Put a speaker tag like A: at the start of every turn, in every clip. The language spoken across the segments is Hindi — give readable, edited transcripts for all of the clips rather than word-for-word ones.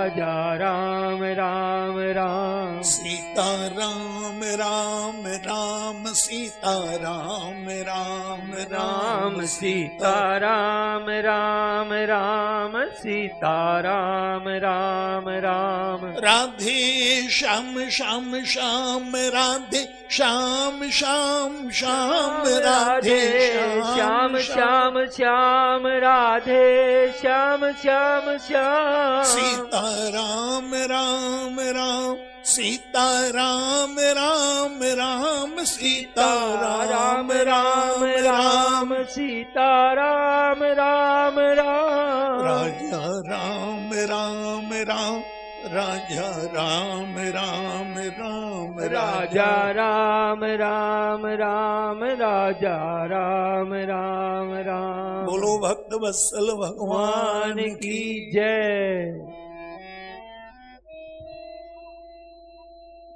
A: राजा राम राम राम।
B: सीता राम राम राम सीता राम राम
A: राम सीता राम राम राम सीता राम राम राम।
B: राधे श्याम श्याम श्याम राधे श्याम श्याम श्याम राधे
A: श्याम श्याम श्याम राधे श्याम श्याम श्याम।
B: सीता राम राम राम सीता राम राम राम सीता
A: राम राम राम सीता राम राम राम।
B: राजा राम राम राम राजा राम राम राम
A: राजा राम राम राम राजा राम राम राम।
B: बोलो भक्त वत्सल भगवान की
A: जय।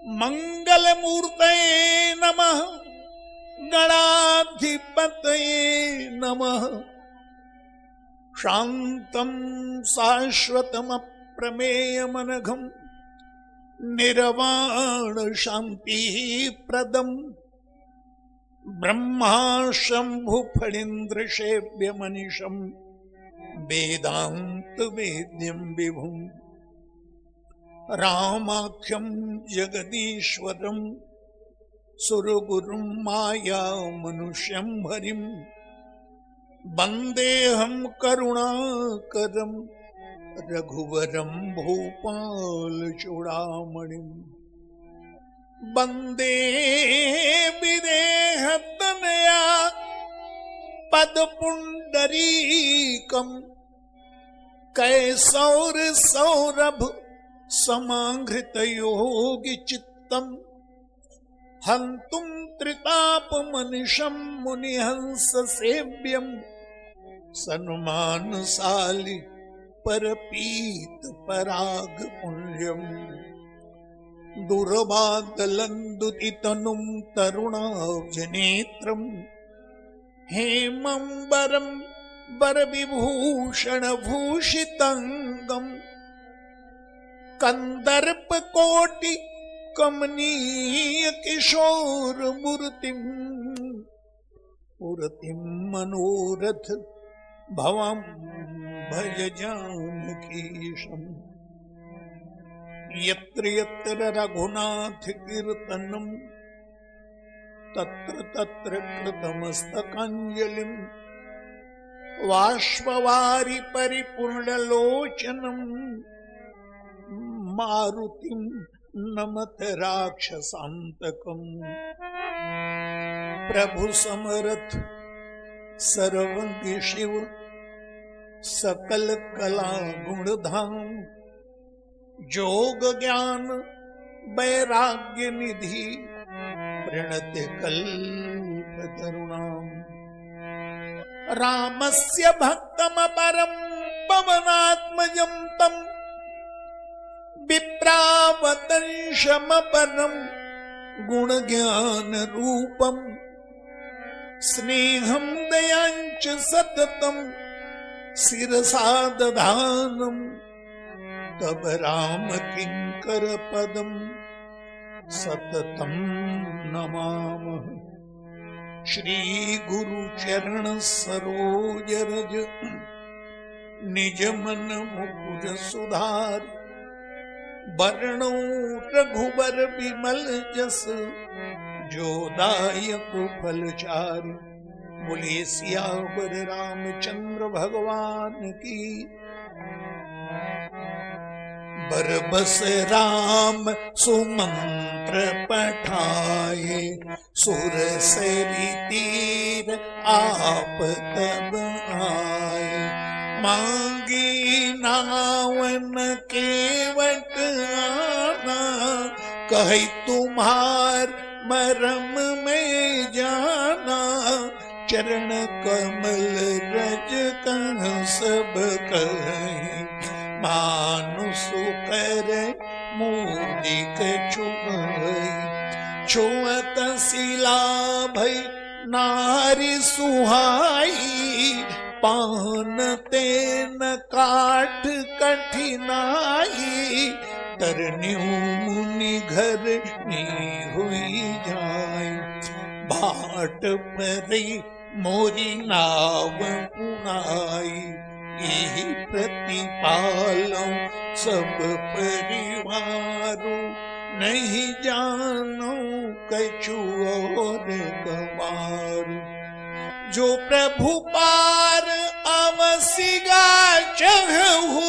B: मंगल मूर्तये नमः गणाधिपतये नमः। शांतं शाश्वतम् अप्रमेयमनघम् निर्वाण शांति प्रदम् ब्रह्मा शंभु फणीन्द्र सेव्य मनीषम् वेदांत वेद्यं विभुम् रामाख्यं जगदीश्वरं सुरगुरुं माया मनुष्यं हरिं वन्देऽहं करुणाकरं रघुवरं भूपाल चूड़ामणिं। वन्दे विदेहतनया पदपुण्डरीकं कैसौर सौरभ समांघृत योगी चित्तम हंतुम त्रितापमनिशं मुनिहंस सेव्यं सन्मानशाली परपीत पराग पुण्यं दुर्वादलंदुतितनुं तरुणाब्जनेत्रं हेमंबरं वरविभूषण भूषितंगं कंदर्प कोटि कमनीय किशोर मूर्तिम मूर्तिम मनोरथ भवम भज जानकीशम्। यत्र यत्र रघुनाथ कीर्तनम् तत्र तत्र कृतमस्तकाञ्जलिम् बाष्पवारि परिपूर्णलोचनम् मारुतिं नमत राक्षसान्तकम्। प्रभु समरथ सर्वज्ञ शिव सकल कला गुणधाम जोग ज्ञान वैराग्य निधि प्रणत कल्प तरुणाम। रामस्य भक्तम परम पवनात्मजं तम विप्रावतंशमपरं गुणज्ञान रूपं स्नेहं दयांच सततं शिरसा दधानं तब राम किंकर पदं सततं नमामः। श्री गुरु चरण सरोज रज निज मन मुकुर सुधार वर्णो रघुबर विमल जस जो दायक फलचारि। बोले सियावर रामचंद्र भगवान की। बरबस राम सुमंत्र पठाए सुर सरी तीर आप तब आए। मांगी नावन केवट आना कही तुम्हार मरम में जाना। चरण कमल रज कह सब कहीं मानुष कर मूर्तिक छुई। छुअत शिला भई नारी सुहाई पान तेन काठ कठिनाई, तरन्यू मुनि घर नी हुई जाय। भाट परी मोरी नाव पुनाई, यही प्रतिपालौ सब परिवारों, नहीं जानो कछु और गवार। जो प्रभु पार अवसिगा चहु,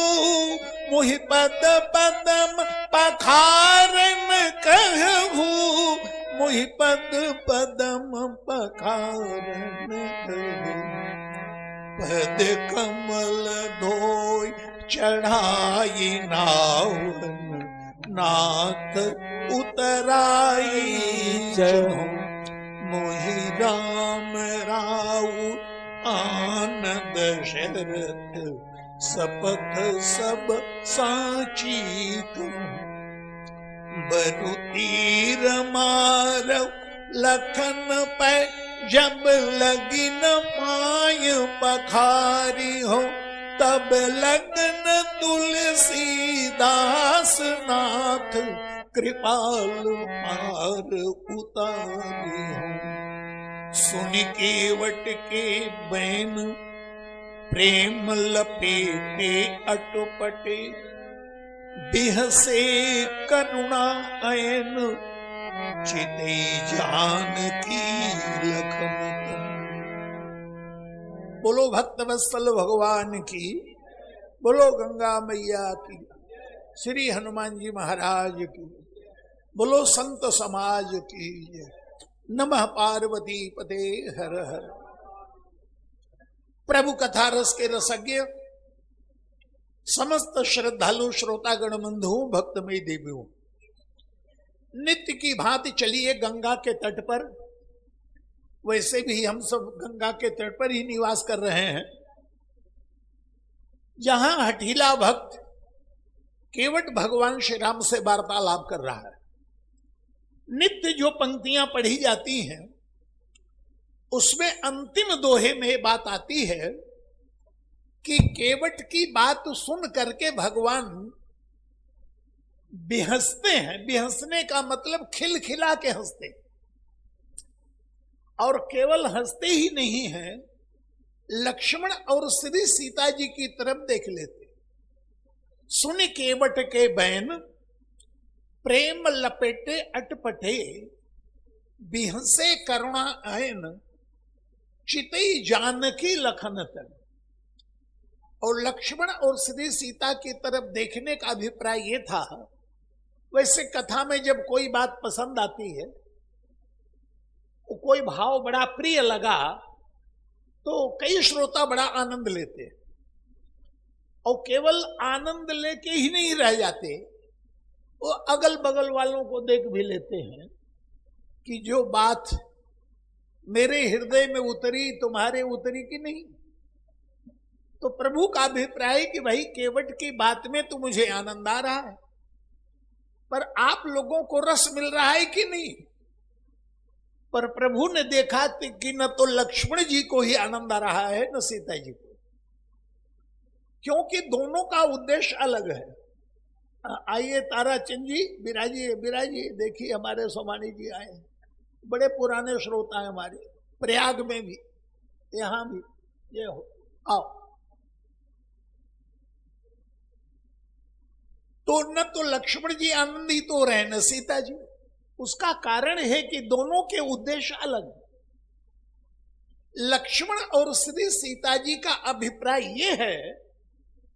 B: मुहि पद पदम पखारन कहू, मुहि पद पदम पखारन कहू। पद कमल धोय चढ़ाई नावन, नाथ उतराई चढ़ो। मोहि राम राउ आनंद शरत, सपथ सब साची कहूं। बरु तीर मारव लखन पै, जब लगी न पाय पखारी हो, तब लगन तुलसीदास नाथ, कृपाल पार उतारी हो। सुन केवट के बैन, प्रेम लपेटे अटपटे, बिहसे करुणा ऐन, चिते जानकी लखन तुम। बोलो भक्त वत्सल भगवान की, बोलो गंगा मैया की, श्री हनुमान जी महाराज की, बोलो संत समाज की जय। नमः पार्वती पते हर हर। प्रभु कथा रस के रसज्ञ समस्त श्रद्धालु श्रोतागण बंधु भक्तमय देवियों, नित्य की भांति चलिए गंगा के तट पर। वैसे भी हम सब गंगा के तट पर ही निवास कर रहे हैं, जहां हठीला भक्त केवट भगवान श्री राम से वार्तालाप कर रहा है। नित्य जो पंक्तियां पढ़ी जाती हैं उसमें अंतिम दोहे में बात आती है कि केवट की बात सुन करके भगवान बिहसते हैं। बिहसने का मतलब खिलखिला के हंसते, और केवल हंसते ही नहीं है, लक्ष्मण और श्री सीता जी की तरफ देख लेते। सुन केवट के बैन, प्रेम लपेटे अटपटे, बिहसे करुणा ऐन, चितई जानकी लखन तन। और लक्ष्मण और श्री सीता की तरफ देखने का अभिप्राय ये था, वैसे कथा में जब कोई बात पसंद आती है, कोई भाव बड़ा प्रिय लगा, तो कई श्रोता बड़ा आनंद लेते हैं, और केवल आनंद लेके ही नहीं रह जाते, वो अगल बगल वालों को देख भी लेते हैं कि जो बात मेरे हृदय में उतरी तुम्हारे उतरी कि नहीं। तो प्रभु का अभिप्राय कि भाई केवट की बात में तो मुझे आनंद आ रहा है, पर आप लोगों को रस मिल रहा है कि नहीं। पर प्रभु ने देखा कि न तो लक्ष्मण जी को ही आनंद आ रहा है न सीता जी को, क्योंकि दोनों का उद्देश्य अलग है। आइए ताराचंद जी, बिराजिए बिराजिए, देखिए हमारे सोमानी जी आए, बड़े पुराने श्रोता है हमारे, प्रयाग में भी, यहां भी, ये हो, आओ। तो न तो लक्ष्मण जी आनंदित हो रहे न सीता जी। उसका कारण है कि दोनों के उद्देश्य अलग। लक्ष्मण और श्री सीता जी का अभिप्राय यह है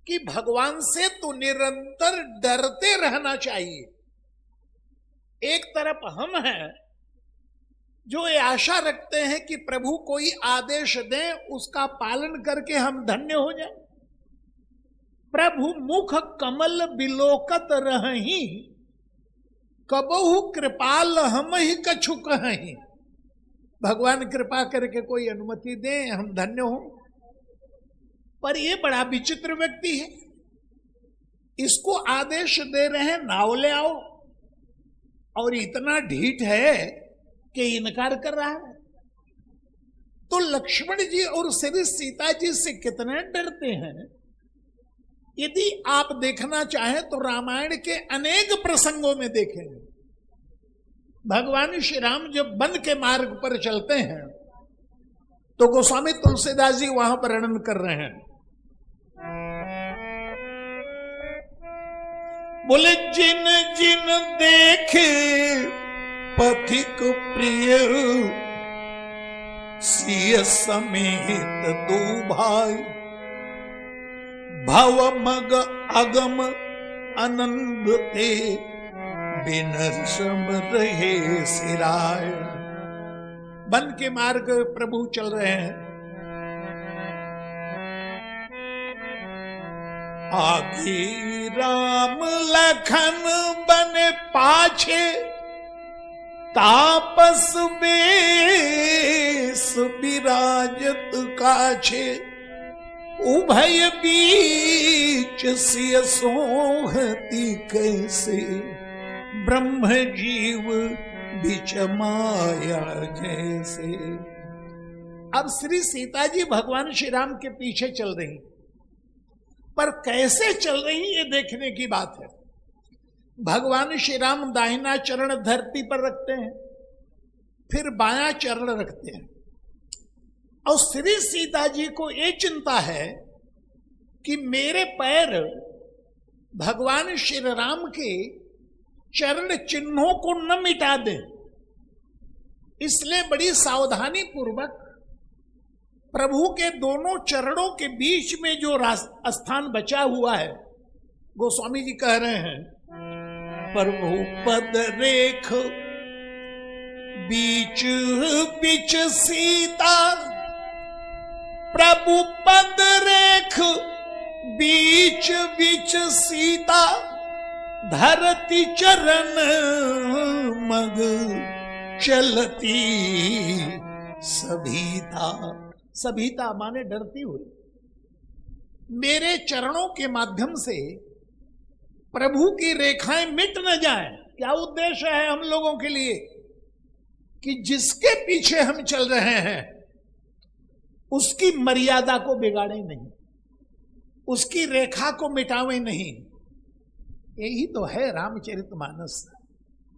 B: कि भगवान से तो निरंतर डरते रहना चाहिए। एक तरफ हम हैं जो ये आशा रखते हैं कि प्रभु कोई आदेश दें, उसका पालन करके हम धन्य हो जाएं। प्रभु मुख कमल बिलोकत रही, कबहु कृपाल हम ही कछु कहीं। भगवान कृपा करके कोई अनुमति दें, हम धन्य हो। पर ये बड़ा विचित्र व्यक्ति है, इसको आदेश दे रहे हैं नाव ले आओ, और इतना ढीठ है कि इनकार कर रहा है। तो लक्ष्मण जी और श्री सीता जी से कितने डरते हैं। यदि आप देखना चाहें तो रामायण के अनेक प्रसंगों में देखेंगे, भगवान श्री राम जब वन के मार्ग पर चलते हैं तो गोस्वामी तुलसीदास जी वहां पर वर्णन कर रहे हैं। बोले जिन जिन देखे पथिक प्रिय सिय समेत दो भाई, भव मग अगम आनंद ते बिनर्सम रहे सिराय। वन के मार्ग प्रभु चल रहे हैं, आगे राम लखन बने पाछे, तापस बेस विराजत काछे, उभय बीच सिय सोहती कैसे, ब्रह्म जीव बिच माया जैसे। अब श्री सीता जी भगवान श्री राम के पीछे चल रही, पर कैसे चल रही ये देखने की बात है। भगवान श्री राम दाहिना चरण धरती पर रखते हैं, फिर बायां चरण रखते हैं, और श्री सीता जी को ये चिंता है कि मेरे पैर भगवान श्री राम के चरण चिन्हों को न मिटा दें, इसलिए बड़ी सावधानी पूर्वक प्रभु के दोनों चरणों के बीच में जो स्थान बचा हुआ है, गोस्वामी जी कह रहे हैं, प्रभु पद रेख बीच बीच सीता, प्रभु पद रेख बीच बीच सीता, धरती चरण मग चलती सभीता। सभीता माने डरती हुई। मेरे चरणों के माध्यम से प्रभु की रेखाएं मिट न जाएं। क्या उद्देश्य है हम लोगों के लिए कि जिसके पीछे हम चल रहे हैं उसकी मर्यादा को बिगाड़े नहीं, उसकी रेखा को मिटावे नहीं। यही तो है रामचरितमानस।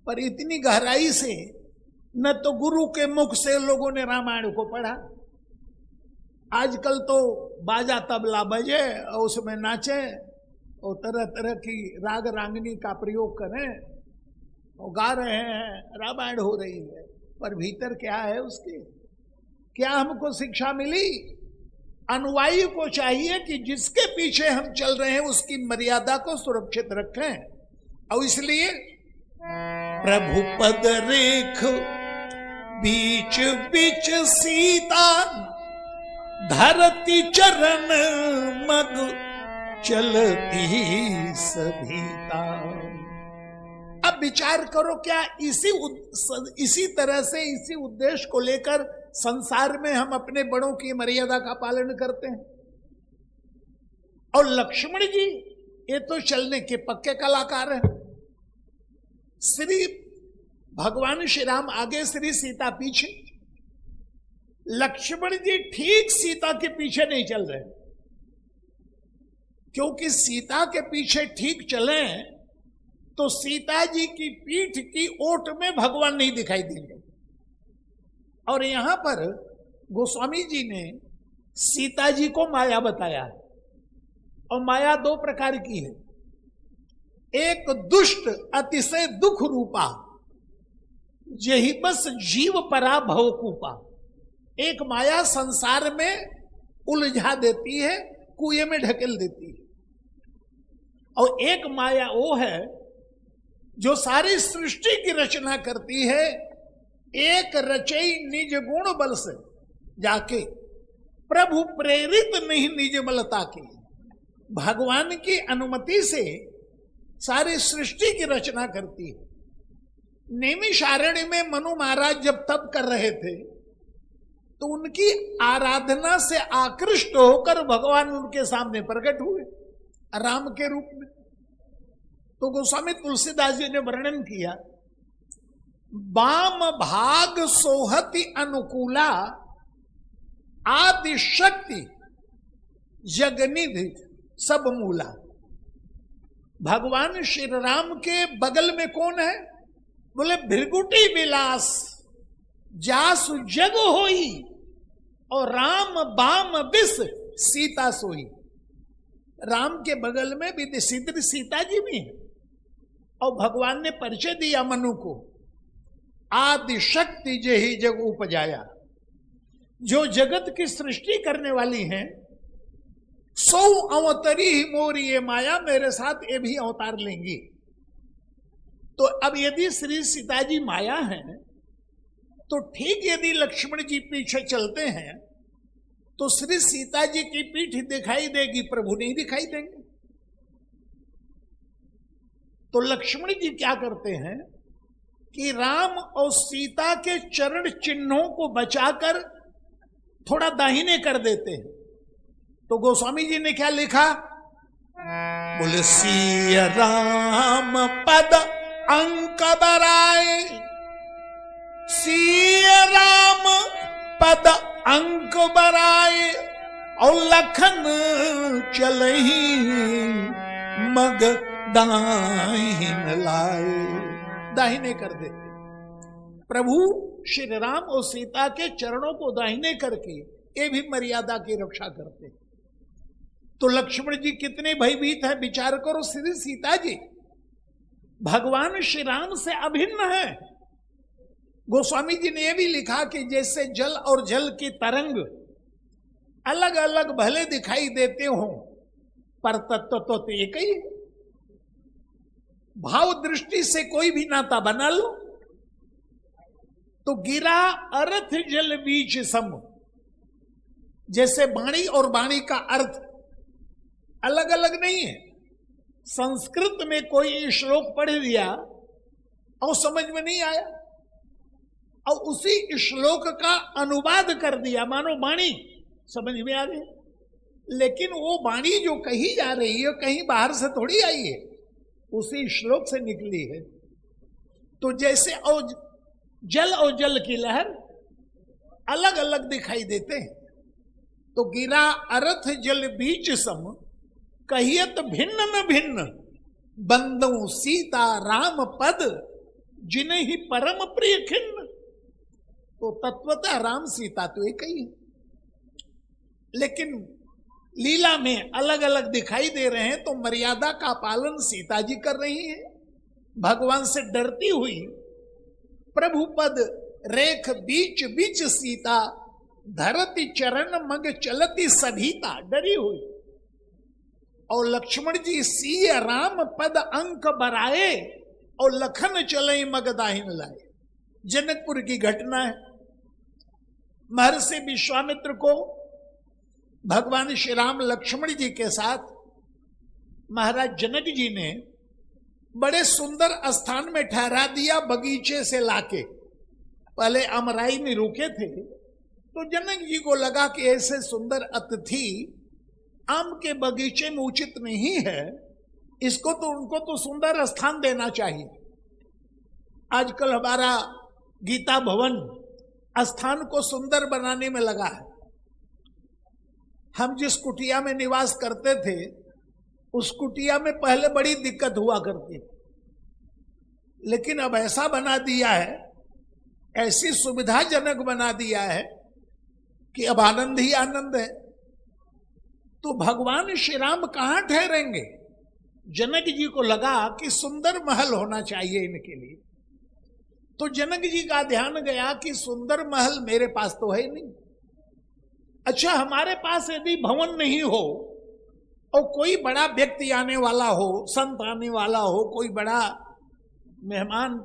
B: पर इतनी गहराई से न तो गुरु के मुख से लोगों ने रामायण को पढ़ा। आजकल तो बाजा तबला बजे और उसमें नाचे और तरह तरह की राग रांगनी का प्रयोग करें और गा रहे हैं, रामायण हो रही है, पर भीतर क्या है उसके? क्या हमको शिक्षा मिली? अनुयायी को चाहिए कि जिसके पीछे हम चल रहे हैं उसकी मर्यादा को सुरक्षित रखें। और इसलिए प्रभु पद रेख बीच बीच सीता, धरती चरण मग चलती सभीता। अब विचार करो, क्या इसी तरह से इसी उद्देश्य को लेकर संसार में हम अपने बड़ों की मर्यादा का पालन करते हैं? और लक्ष्मण जी ये तो चलने के पक्के कलाकार हैं। श्री भगवान श्री राम आगे, श्री सीता पीछे। लक्ष्मण जी ठीक सीता के पीछे नहीं चल रहे, क्योंकि सीता के पीछे ठीक चले तो सीता जी की पीठ की ओट में भगवान नहीं दिखाई देंगे। और यहां पर गोस्वामी जी ने सीता जी को माया बताया है, और माया दो प्रकार की है। एक दुष्ट अतिशय दुख रूपा, यही बस जीव परा भवकूपा। एक माया संसार में उलझा देती है, कुएं में ढकेल देती है। और एक माया वो है जो सारी सृष्टि की रचना करती है, एक रचई निज गुण बल से जाके, प्रभु प्रेरित नहीं निज बलता की। भगवान की अनुमति से सारी सृष्टि की रचना करती है। नैमिषारण्य में मनु महाराज जब तप कर रहे थे तो उनकी आराधना से आकृष्ट होकर भगवान उनके सामने प्रकट हुए राम के रूप में। तो गोस्वामी तुलसीदास जी ने वर्णन किया, वाम भाग सोहति अनुकूला, आदि शक्ति जगनिधि सब मूला। भगवान श्री राम के बगल में कौन है? बोले भृगुटी विलास जासु जग होई, और राम बाम विष सीता सोई। राम के बगल में विदिशिद्र सीता जी भी है। और भगवान ने परिचय दिया मनु को, आदि शक्ति जेहि जग उपजाया। जो जगत की सृष्टि करने वाली हैं, सौ अवतरी ही मोरी ये माया, मेरे साथ ये भी अवतार लेंगी। तो अब यदि श्री सीता जी माया हैं, तो ठीक यदि लक्ष्मण जी पीछे चलते हैं तो श्री सीता जी की पीठ दिखाई देगी, प्रभु नहीं दिखाई देंगे। तो लक्ष्मण जी क्या करते हैं कि राम और सीता के चरण चिन्हों को बचाकर थोड़ा दाहिने कर देते हैं। तो गोस्वामी जी ने क्या लिखा? बोले सिया राम पद अंक बराए, सिया राम पद अंक बराए, और लखन चलही मग दाहिन लाए। दाहिने कर देते प्रभु श्री राम और सीता के चरणों को दाहिने करके, ये भी मर्यादा की रक्षा करते। तो लक्ष्मण जी कितने भयभीत हैं, विचार करो। श्री सीता जी भगवान श्री राम से अभिन्न है। गोस्वामी जी ने यह भी लिखा कि जैसे जल और जल की तरंग अलग अलग भले दिखाई देते हो, पर तत्व तो एक ही है। भाव दृष्टि से कोई भी नाता बना लो। तो गिरा अर्थ जल बीच सम, जैसे वाणी और वाणी का अर्थ अलग अलग नहीं है। संस्कृत में कोई श्लोक पढ़ लिया और समझ में नहीं आया, और उसी श्लोक का अनुवाद कर दिया, मानो वाणी समझ में आ गई, लेकिन वो वाणी जो कही जा रही है कहीं बाहर से थोड़ी आई है, उसी श्लोक से निकली है। तो जैसे और जल की लहर अलग अलग दिखाई देते हैं। तो गिरा अर्थ जल बीच सम, कहियत भिन्न न भिन्न, बंदों सीता राम पद जिन्हें ही परम प्रिय खिन्न। तो तत्वतः राम सीता तो एक ही है, लेकिन लीला में अलग अलग दिखाई दे रहे हैं। तो मर्यादा का पालन सीता जी कर रही हैं, भगवान से डरती हुई। प्रभु पद रेख बीच बीच सीता, धरती चरण मग चलती सभीता, डरी हुई। और लक्ष्मण जी सिय राम पद अंक बराए, और लखन चले मग दाहिन लाए। जनकपुर की घटना है। महर्षि विश्वामित्र को भगवान श्री राम लक्ष्मण जी के साथ महाराज जनक जी ने बड़े सुंदर स्थान में ठहरा दिया, बगीचे से लाके। पहले अमराई में रुके थे, तो जनक जी को लगा कि ऐसे सुंदर अतिथि आम के बगीचे में उचित नहीं है, उनको तो सुंदर स्थान देना चाहिए। आजकल हमारा गीता भवन स्थान को सुंदर बनाने में लगा है। हम जिस कुटिया में निवास करते थे, उस कुटिया में पहले बड़ी दिक्कत हुआ करती थी, लेकिन अब ऐसा बना दिया है, ऐसी सुविधाजनक बना दिया है कि अब आनंद ही आनंद है। तो भगवान श्री राम कहां ठहरेंगे? जनक जी को लगा कि सुंदर महल होना चाहिए इनके लिए। तो जनक जी का ध्यान गया कि सुंदर महल मेरे पास तो है नहीं। अच्छा, हमारे पास यदि भवन नहीं हो और कोई बड़ा व्यक्ति आने वाला हो, संत आने वाला हो, कोई बड़ा मेहमान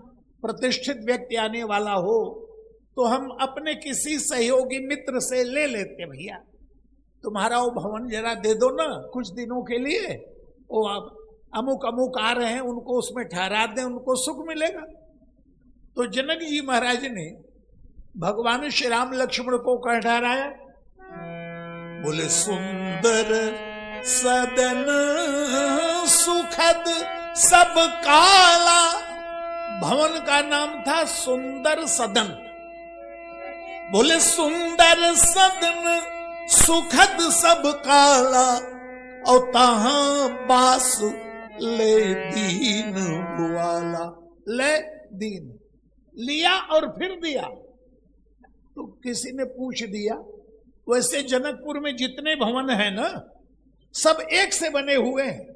B: प्रतिष्ठित व्यक्ति आने वाला हो, तो हम अपने किसी सहयोगी मित्र से ले लेते, भैया तुम्हारा वो भवन जरा दे दो ना कुछ दिनों के लिए, वो आप अमुक अमुक आ रहे हैं, उनको उसमें ठहरा दें, उनको सुख मिलेगा। तो जनक जी महाराज ने भगवान श्री राम लक्ष्मण को कह ठहराया, बोले सुंदर सदन सुखद सब काला। भवन का नाम था सुंदर सदन। बोले सुंदर सदन सुखद सब काला, और तहां बास ले दीन वाला। ले दीन लिया और फिर दिया। तो किसी ने पूछ दिया, वैसे जनकपुर में जितने भवन हैं ना, सब एक से बने हुए हैं।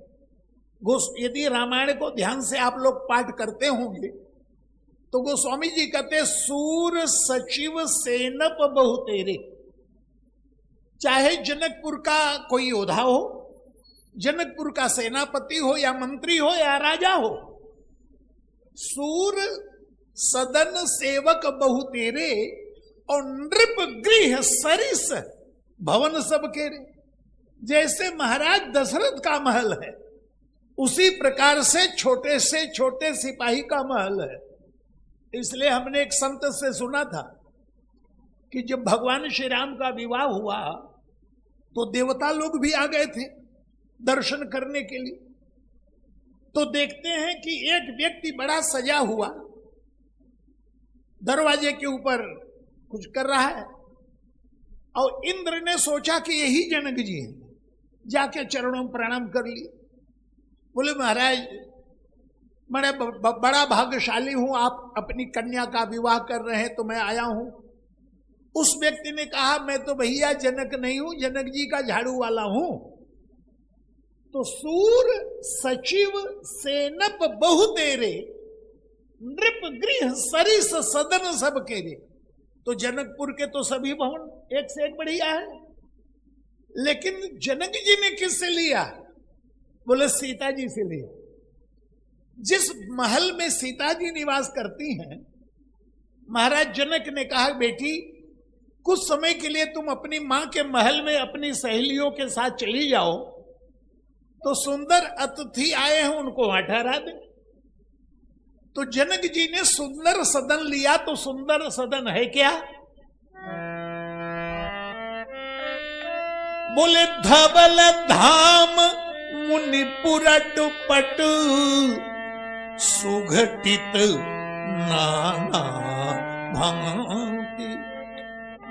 B: यदि रामायण को ध्यान से आप लोग पाठ करते होंगे तो गोस्वामी जी कहते, सूर सचिव सेनप बहु तेरे। चाहे जनकपुर का कोई योद्धा हो, जनकपुर का सेनापति हो, या मंत्री हो, या राजा हो, सूर सदन सेवक बहु तेरे, और नृप गृह सरिस भवन सब केरे। जैसे महाराज दशरथ का महल है, उसी प्रकार से छोटे सिपाही का महल है। इसलिए हमने एक संत से सुना था कि जब भगवान श्री राम का विवाह हुआ तो देवता लोग भी आ गए थे दर्शन करने के लिए। तो देखते हैं कि एक व्यक्ति बड़ा सजा हुआ दरवाजे के ऊपर कुछ कर रहा है, और इंद्र ने सोचा कि यही जनक जी हैं, जाके चरणों में प्रणाम कर लिए। बोले महाराज मैं बड़ा भाग्यशाली हूं, आप अपनी कन्या का विवाह कर रहे हैं तो मैं आया हूं। उस व्यक्ति ने कहा, मैं तो भैया जनक नहीं हूं, जनक जी का झाड़ू वाला हूं। तो सूर सचिव सेनप बहु तेरे, नृप गृह सरिस सदन सब केरे। तो जनकपुर के तो सभी भवन एक से एक बढ़िया है, लेकिन जनक जी ने किससे लिया? बोले सीता जी से लिया। जिस महल में सीता जी निवास करती हैं, महाराज जनक ने कहा, बेटी कुछ समय के लिए तुम अपनी मां के महल में अपनी सहेलियों के साथ चली जाओ, तो सुंदर अतिथि आए हैं उनको वहां ठहरा दे। तो जनक जी ने सुंदर सदन लिया। तो सुंदर सदन है क्या? बोले धवल धाम मुनि पुरट पट, सुघटित नाना भांति।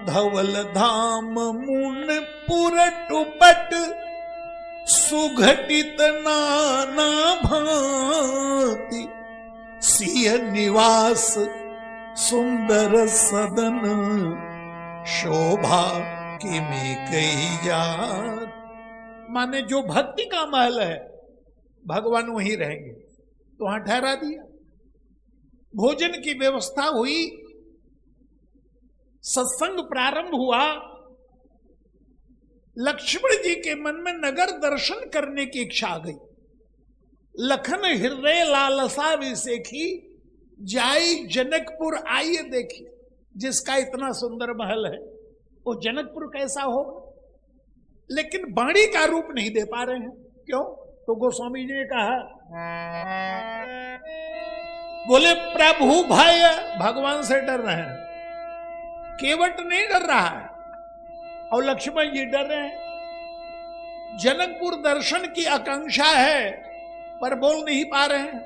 B: धवल धाम मुनि पुरट पट, सुघटित नाना भांति। सिय निवास सुंदर सदन, शोभा किमी कही जात। माने जो भक्ति का महल है भगवान वहीं रहेंगे, तो वहां ठहरा दिया। भोजन की व्यवस्था हुई, सत्संग प्रारंभ हुआ। लक्ष्मण जी के मन में नगर दर्शन करने की इच्छा आ गई। लखन हृदय लालसा विसेखी, जाई जनकपुर आइए देखिए। जिसका इतना सुंदर महल है वो जनकपुर कैसा हो, लेकिन वाणी का रूप नहीं दे पा रहे हैं। क्यों? तो गोस्वामी जी ने कहा, बोले प्रभु भय, भगवान से डर रहे हैं। केवट नहीं डर रहा है और लक्ष्मण जी डर रहे हैं। जनकपुर दर्शन की आकांक्षा है पर बोल नहीं पा रहे हैं।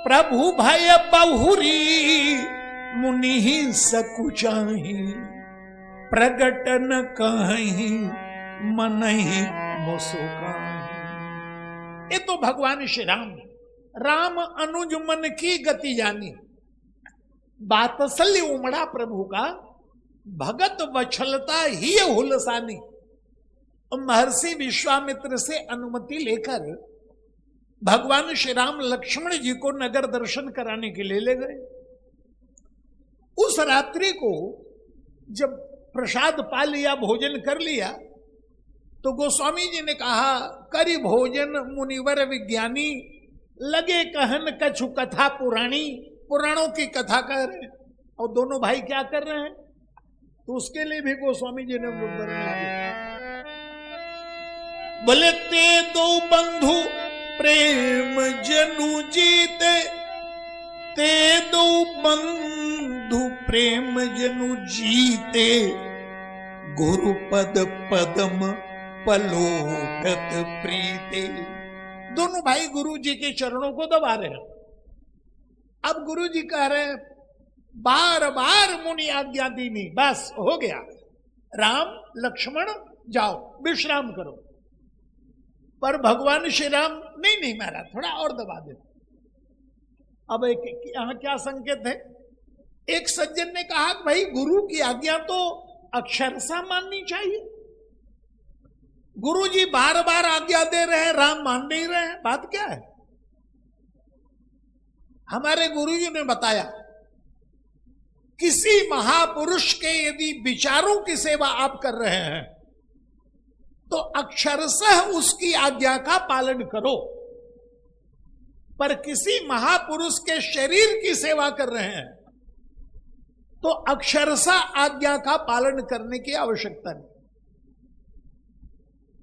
B: प्रभु भय बहुरी मुनि ही सकुचाही, प्रगट न कहीं मन ही मुस्काही। ये तो भगवान श्री राम, राम अनुज मन की गति जानी। बातसल्य उमड़ा प्रभु का, भगत वछलता ही हुलसानी। महर्षि विश्वामित्र से अनुमति लेकर भगवान श्री राम लक्ष्मण जी को नगर दर्शन कराने के लिए ले गए। उस रात्रि को जब प्रसाद पा लिया, भोजन कर लिया, तो गोस्वामी जी ने कहा, करी भोजन मुनिवर विज्ञानी, लगे कहन कछु कथा पुरानी। पुराणों की कथा कह रहे हैं और दोनों भाई क्या कर रहे हैं, तो उसके लिए भी गोस्वामी जी ने वर्णन किया। बोले ते दो बंधु प्रेम जनु जीते, ते दो बंधु प्रेम जनु जीते, गुरुपद पदम पलोकत प्रीते। दोनों भाई गुरु जी के चरणों को दबा रहे हैं। अब गुरु जी कह रहे हैं, बार बार मुनि आज्ञा दीनी, बस हो गया। राम लक्ष्मण जाओ विश्राम करो। पर भगवान श्री राम नहीं नहीं महाराज थोड़ा और दबा दे। अब एक यहां क्या संकेत है, एक सज्जन ने कहा कि भाई गुरु की आज्ञा तो अक्षरशः माननी चाहिए। गुरु जी बार बार आज्ञा दे रहे हैं, राम मान नहीं रहे हैं, बात क्या है? हमारे गुरु जी ने बताया, किसी महापुरुष के यदि विचारों की सेवा आप कर रहे हैं तो अक्षरशः उसकी आज्ञा का पालन करो, पर किसी महापुरुष के शरीर की सेवा कर रहे हैं तो अक्षरशः आज्ञा का पालन करने की आवश्यकता नहीं।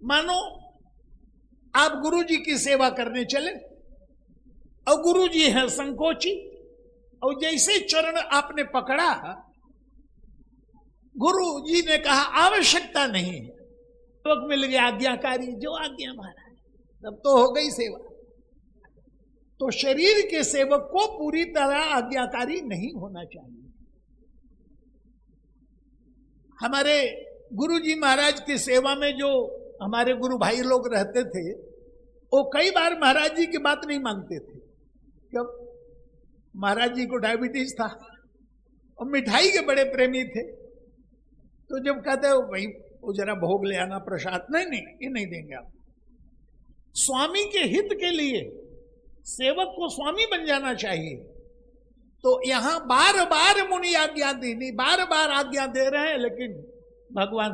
B: मानो आप गुरु जी की सेवा करने चले और गुरु जी हैं संकोची, और जैसे चरण आपने पकड़ा, गुरु जी ने कहा आवश्यकता नहीं है, तो मिल गया आज्ञाकारी, जो आज्ञा महाराज, तब तो हो गई सेवा। तो शरीर के सेवक को पूरी तरह आज्ञाकारी नहीं होना चाहिए। हमारे गुरु जी महाराज की सेवा में जो हमारे गुरु भाई लोग रहते थे, वो कई बार महाराज जी की बात नहीं मानते थे। क्यों? महाराज जी को डायबिटीज था और मिठाई के बड़े प्रेमी थे। तो जब कहते हो भाई वो जरा भोग ले आना प्रसाद, नहीं नहीं ये नहीं देंगे आप। स्वामी के हित के लिए सेवक को स्वामी बन जाना चाहिए। तो यहां बार बार मुनि आज्ञा दी नहीं, बार बार आज्ञा दे रहे हैं, लेकिन भगवान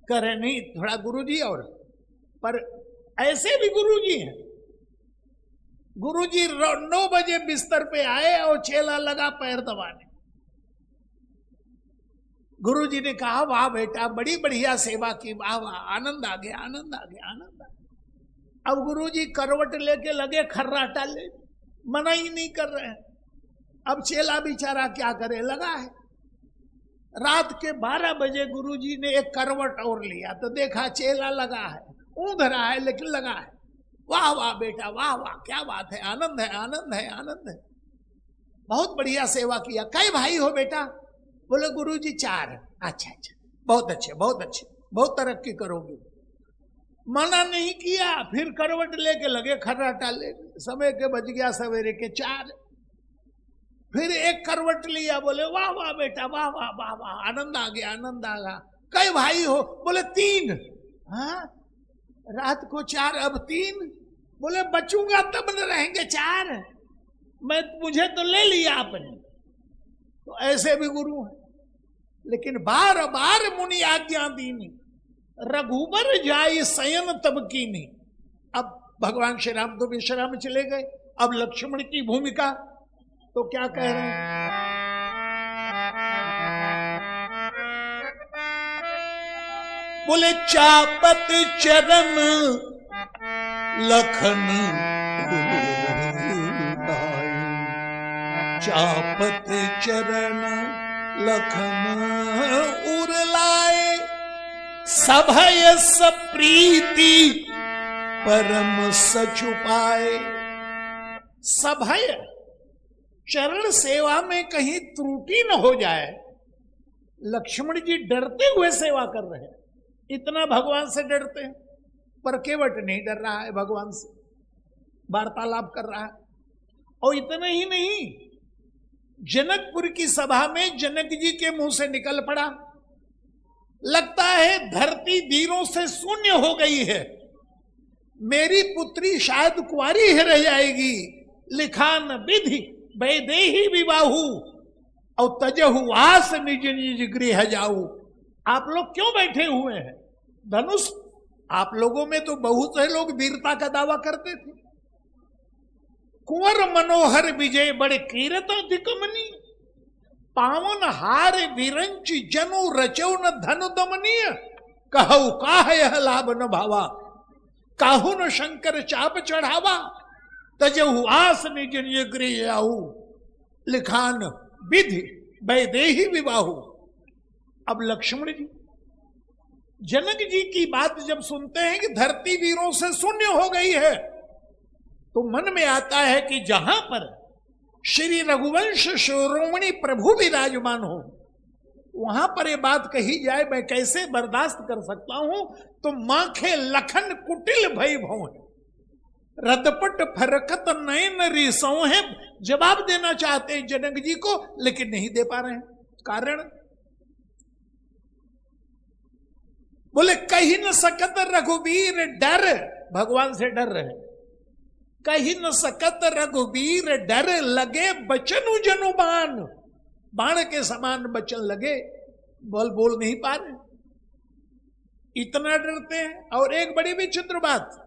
B: करे नहीं, थोड़ा गुरु जी और। पर ऐसे भी गुरु जी हैं। गुरु जी 9 बजे बिस्तर पे आए और चेला लगा पैर दबाने। गुरु जी ने कहा वाह बेटा बड़ी बढ़िया सेवा की, वाह वाह, आनंद आ गया, आनंद आ गया, आनंद आ गया। अब गुरु जी करवट लेके लगे खर्राटा ले, मना ही नहीं कर रहे हैं। अब चेला बेचारा क्या करे, लगा है। रात के 12 बजे गुरु जी ने एक करवट और लिया तो देखा चेला लगा है, ऊँध रहा है लेकिन लगा है। वाह वाह बेटा, वाह वाह, क्या बात है, आनंद है, आनंद है, आनंद है, बहुत बढ़िया सेवा किया। कई भाई हो बेटा? बोले गुरु जी 4। अच्छा अच्छा, बहुत अच्छे, बहुत अच्छे, बहुत तरक्की करोगे। मना नहीं किया, फिर करवट लेके लगे खर्राटा ले। समय के बज गया सवेरे के 4। फिर एक करवट लिया, बोले वाह वाह बेटा, वाह वाह, वाह वाह, आनंद आ गया, आनंद आ गया। कई भाई हो? बोले 3। हाँ, रात को 4 अब 3। बोले बचूंगा तब न रहेंगे 4, मुझे तो ले लिया आपने। तो ऐसे भी गुरु हैं। लेकिन बार बार मुनि आज्ञा दीनी, रघुबर जाई शयन तब कीनी। अब भगवान श्री राम तो विश्राम चले गए, अब लक्ष्मण की भूमिका तो क्या कह रहे हैं? बोले चापत चरण लखन चापत चरण लखन उरलाए, सभय सप्रीति परम सछुपाए। सभय चरण सेवा में कहीं त्रुटि न हो जाए, लक्ष्मण जी डरते हुए सेवा कर रहे हैं। इतना भगवान से डरते हैं, पर केवट नहीं डर रहा है, भगवान से वार्तालाप कर रहा है। और इतना ही नहीं, जनकपुर की सभा में जनक जी के मुंह से निकल पड़ा, लगता है धरती धीरों से शून्य हो गई है, मेरी पुत्री शायद कुंवारी ही रह जाएगी। लिखान विधि वैदेही विवाहु और तजहु आस निज निज गृह जाऊ। आप लोग क्यों बैठे हुए हैं? धनुष, आप लोगों में तो बहुत से लोग वीरता का दावा करते थे। कुंवर मनोहर विजय बड़े कीरत अधिकमनी, पावन हार विरंच जनु रचौन धनु दमनीय। कहु काह यह लाभ न भावा, काहु न शंकर चाप चढ़ावा। तजहु आस निज निज गृह आऊ, लिखान विधि वैदेही विवाहु। अब लक्ष्मण जी जनक जी की बात जब सुनते हैं कि धरती वीरों से शून्य हो गई है, तो मन में आता है कि जहां पर श्री रघुवंश शिरोमणि प्रभु विराजमान हो, वहां पर ये बात कही जाए मैं कैसे बर्दाश्त कर सकता हूं। तो माखे लखन कुटिल भई भव रदपट फरकत नयन रिसों है। जवाब देना चाहते हैं जनक जी को, लेकिन नहीं दे पा रहे हैं। कारण बोले कहीं न सकत रघुवीर डर, भगवान से डर रहे। कहीं न सकत रघुवीर डर लगे बचनु जनु बाण, बाण के समान बचन लगे, बोल नहीं पा रहे, इतना डरते हैं। और एक बड़ी विचित्र बात,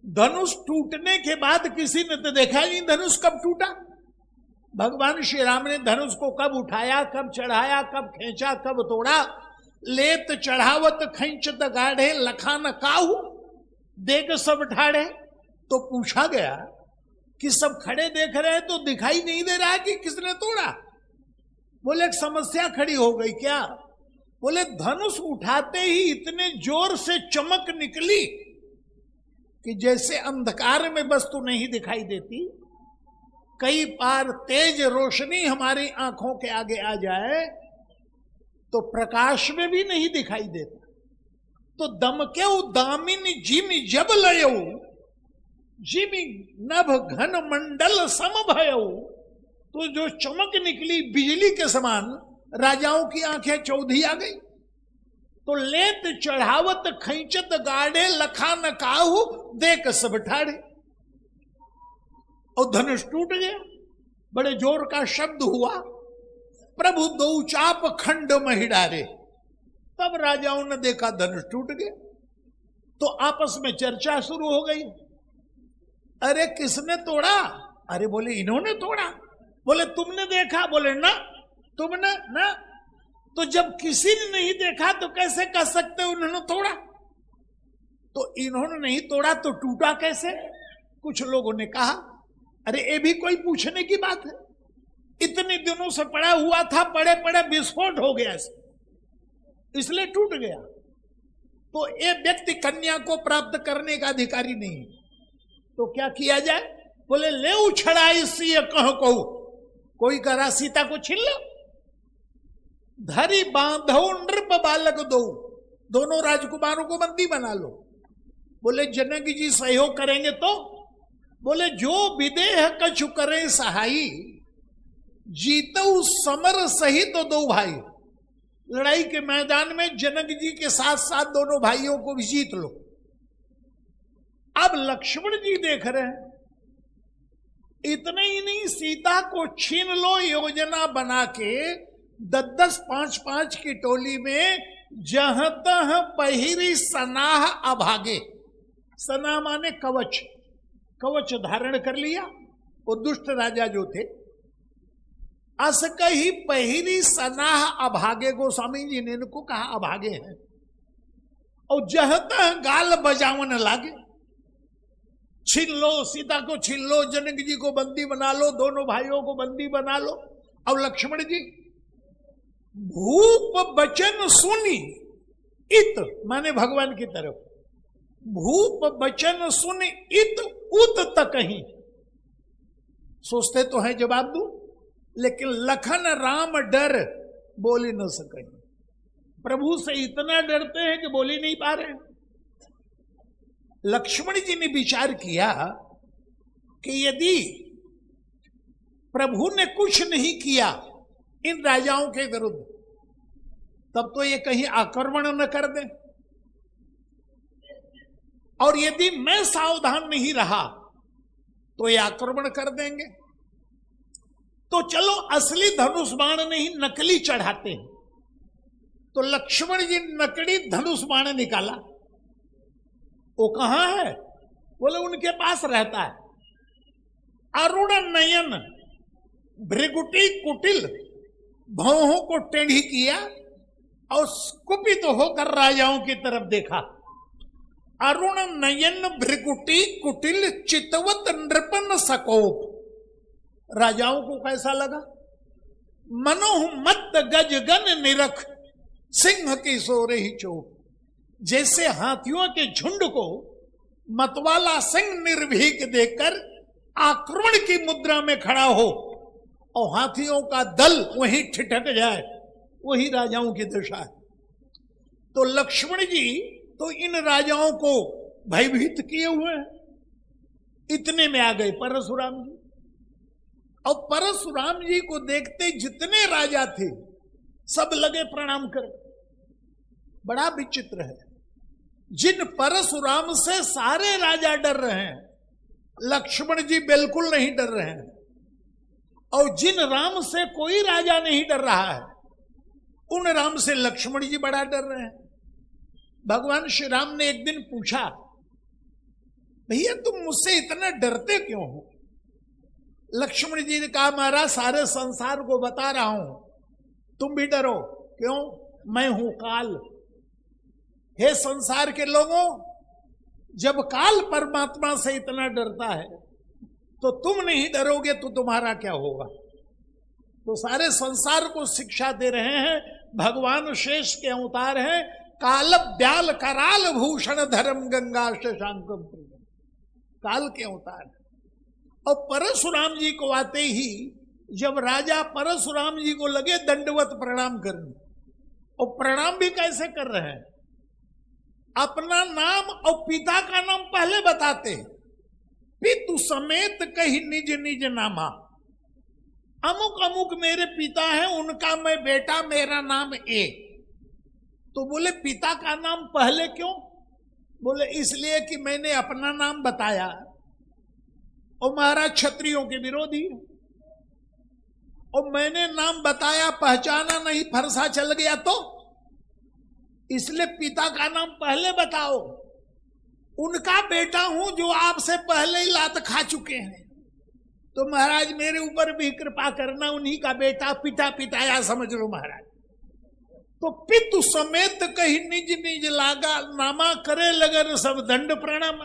B: धनुष टूटने के बाद किसी ने तो देखा नहीं धनुष कब टूटा। भगवान श्री राम ने धनुष को कब उठाया, कब चढ़ाया, कब खींचा, कब तोड़ा। लेत चढ़ावत खींचत गाढ़े लखान काहू देख सब ठाड़े। तो पूछा गया कि सब खड़े देख रहे हैं तो दिखाई नहीं दे रहा कि किसने तोड़ा। बोले एक समस्या खड़ी हो गई क्या। बोले धनुष उठाते ही इतने जोर से चमक निकली कि जैसे अंधकार में वस्तु नहीं दिखाई देती, कई बार तेज रोशनी हमारी आंखों के आगे आ जाए तो प्रकाश में भी नहीं दिखाई देता। तो दमकेउ दामिनी जिमि जब लयऊ जिमि नभ घन मंडल समभयऊ। तो जो चमक निकली बिजली के समान, राजाओं की आंखें चौधी आ गई। तो लेत चढ़ावत खींचत गाढ़े लखान काहू देख सब ठाड़े। और धनुष टूट गया, बड़े जोर का शब्द हुआ, प्रभु दो चाप खंड महिडारे। तब राजाओं ने देखा धनुष टूट गया। तो आपस में चर्चा शुरू हो गई, अरे किसने तोड़ा। अरे बोले इन्होंने तोड़ा। बोले तुमने देखा। बोले ना तुमने ना। तो जब किसी ने नहीं देखा तो कैसे कह सकते उन्होंने तोड़ा। तो इन्होंने नहीं तोड़ा तो टूटा कैसे। कुछ लोगों ने कहा अरे ये भी कोई पूछने की बात है, इतने दिनों से पड़ा हुआ था, पड़े पड़े विस्फोट हो गया इसलिए टूट गया। तो ये व्यक्ति कन्या को प्राप्त करने का अधिकारी नहीं है, तो क्या किया जाए। बोले ले उछड़ाई सी कह को, कोई करा सीता को छीन लो। धरी बांधो नृप बालक दो, दोनों राजकुमारों को बंदी बना लो। बोले जनक जी सहयोग करेंगे तो। बोले जो विदेह कछु करे सहाई जीतऊ समर सहित तो दो भाई। लड़ाई के मैदान में जनक जी के साथ साथ दोनों भाइयों को भी जीत लो। अब लक्ष्मण जी देख रहे हैं, इतने ही नहीं सीता को छीन लो योजना बना के 10-10 5-5 की टोली में जहां तह पहिरी सनाह अभागे। सनाह माने कवच, कवच धारण कर लिया। वो दुष्ट राजा जो थे, अस कही पहिरी सनाह अभागे। गोस्वामी जी ने इनको कहा अभागे हैं। और जहां तह गाल बजावन लागे, छीन लो सीता को, छीन लो जनक जी को बंदी बना लो, दोनों भाइयों को बंदी बना लो। अब लक्ष्मण जी भूप बचन सुनी इत माने भगवान की तरफ, भूप बचन सुन इत उत तक ही। सोचते तो है जवाब दूं, लेकिन लखन राम डर बोल ही न सके। प्रभु से इतना डरते हैं कि बोल ही नहीं पा रहे। लक्ष्मण जी ने विचार किया कि यदि प्रभु ने कुछ नहीं किया इन राजाओं के विरुद्ध, तब तो ये कहीं आक्रमण न कर दें, और यदि मैं सावधान नहीं रहा तो ये आक्रमण कर देंगे। तो चलो असली धनुष बाण नहीं नकली चढ़ाते हैं। तो लक्ष्मण जी नकली धनुष बाण निकाला। वो कहां है। बोले उनके पास रहता है। अरुण नयन भृगुटी कुटिल, भौहों को टेढ़ी किया और कुपित होकर राजाओं की तरफ देखा। अरुण नयन भृगुटी कुटिल चितवत नृपन सकोप। राजाओं को कैसा लगा। मनोह मत गज गन निरख सिंह की सो रही चोप। जैसे हाथियों के झुंड को मतवाला सिंह निर्भीक देखकर आक्रमण की मुद्रा में खड़ा हो और हाथियों का दल वहीं ठिठक जाए, वही राजाओं की दशा है। तो लक्ष्मण जी तो इन राजाओं को भयभीत किए हुए हैं। इतने में आ गए परशुराम जी, और परशुराम जी को देखते जितने राजा थे सब लगे प्रणाम कर। बड़ा विचित्र है, जिन परशुराम से सारे राजा डर रहे हैं, लक्ष्मण जी बिल्कुल नहीं डर रहे हैं, और जिन राम से कोई राजा नहीं डर रहा है, उन राम से लक्ष्मण जी बड़ा डर रहे हैं। भगवान श्री राम ने एक दिन पूछा, भैया तुम मुझसे इतना डरते क्यों हो? लक्ष्मण जी ने कहा, महाराज सारे संसार को बता रहा हूं, तुम भी डरो। क्यों? मैं हूं काल। हे संसार के लोगों, जब काल परमात्मा से इतना डरता है तो तुम नहीं डरोगे तो तुम्हारा क्या होगा? तो सारे संसार को शिक्षा दे रहे हैं। भगवान शेष के अवतार हैं। काल ब्याल कराल भूषण धर्म गंगा शशांकम, काल के अवतार। और परशुराम जी को आते ही जब राजा परशुराम जी को लगे दंडवत प्रणाम करने, और प्रणाम भी कैसे कर रहे हैं, अपना नाम और पिता का नाम पहले बताते, पितु समेत कही निज निज नामा, अमुक अमुक मेरे पिता है, उनका मैं बेटा, मेरा नाम ए। तो बोले पिता का नाम पहले क्यों? बोले इसलिए कि मैंने अपना नाम बताया और महाराज क्षत्रियों के विरोधी, और मैंने नाम बताया, पहचाना नहीं, फरसा चल गया, तो इसलिए पिता का नाम पहले बताओ। उनका बेटा हूं जो आपसे पहले ही लात खा चुके हैं, तो महाराज मेरे ऊपर भी कृपा करना, उन्हीं का बेटा, पिता पिताया समझ लो महाराज। तो पितु समेत कही निज निज लागा, नामा करे लगन सब दंड प्रणाम।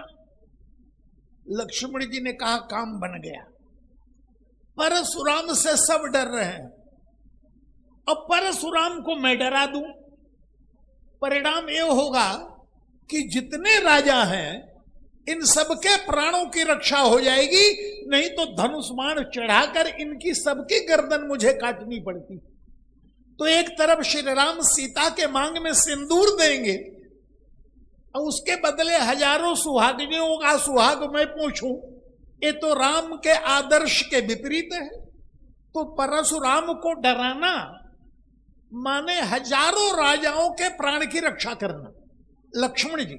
B: लक्ष्मण जी ने कहा काम बन गया। परशुराम से सब डर रहे हैं, अब परशुराम को मैं डरा दूं, परिणाम ये होगा कि जितने राजा हैं इन सबके प्राणों की रक्षा हो जाएगी, नहीं तो धनुष्मान चढ़ाकर इनकी सबकी गर्दन मुझे काटनी पड़ती। तो एक तरफ श्री राम सीता के मांग में सिंदूर देंगे और उसके बदले हजारों सुहागिनियों का सुहाग मैं पूछूं, ये तो राम के आदर्श के विपरीत है। तो परशुराम को डराना माने हजारों राजाओं के प्राण की रक्षा करना, लक्ष्मण जी।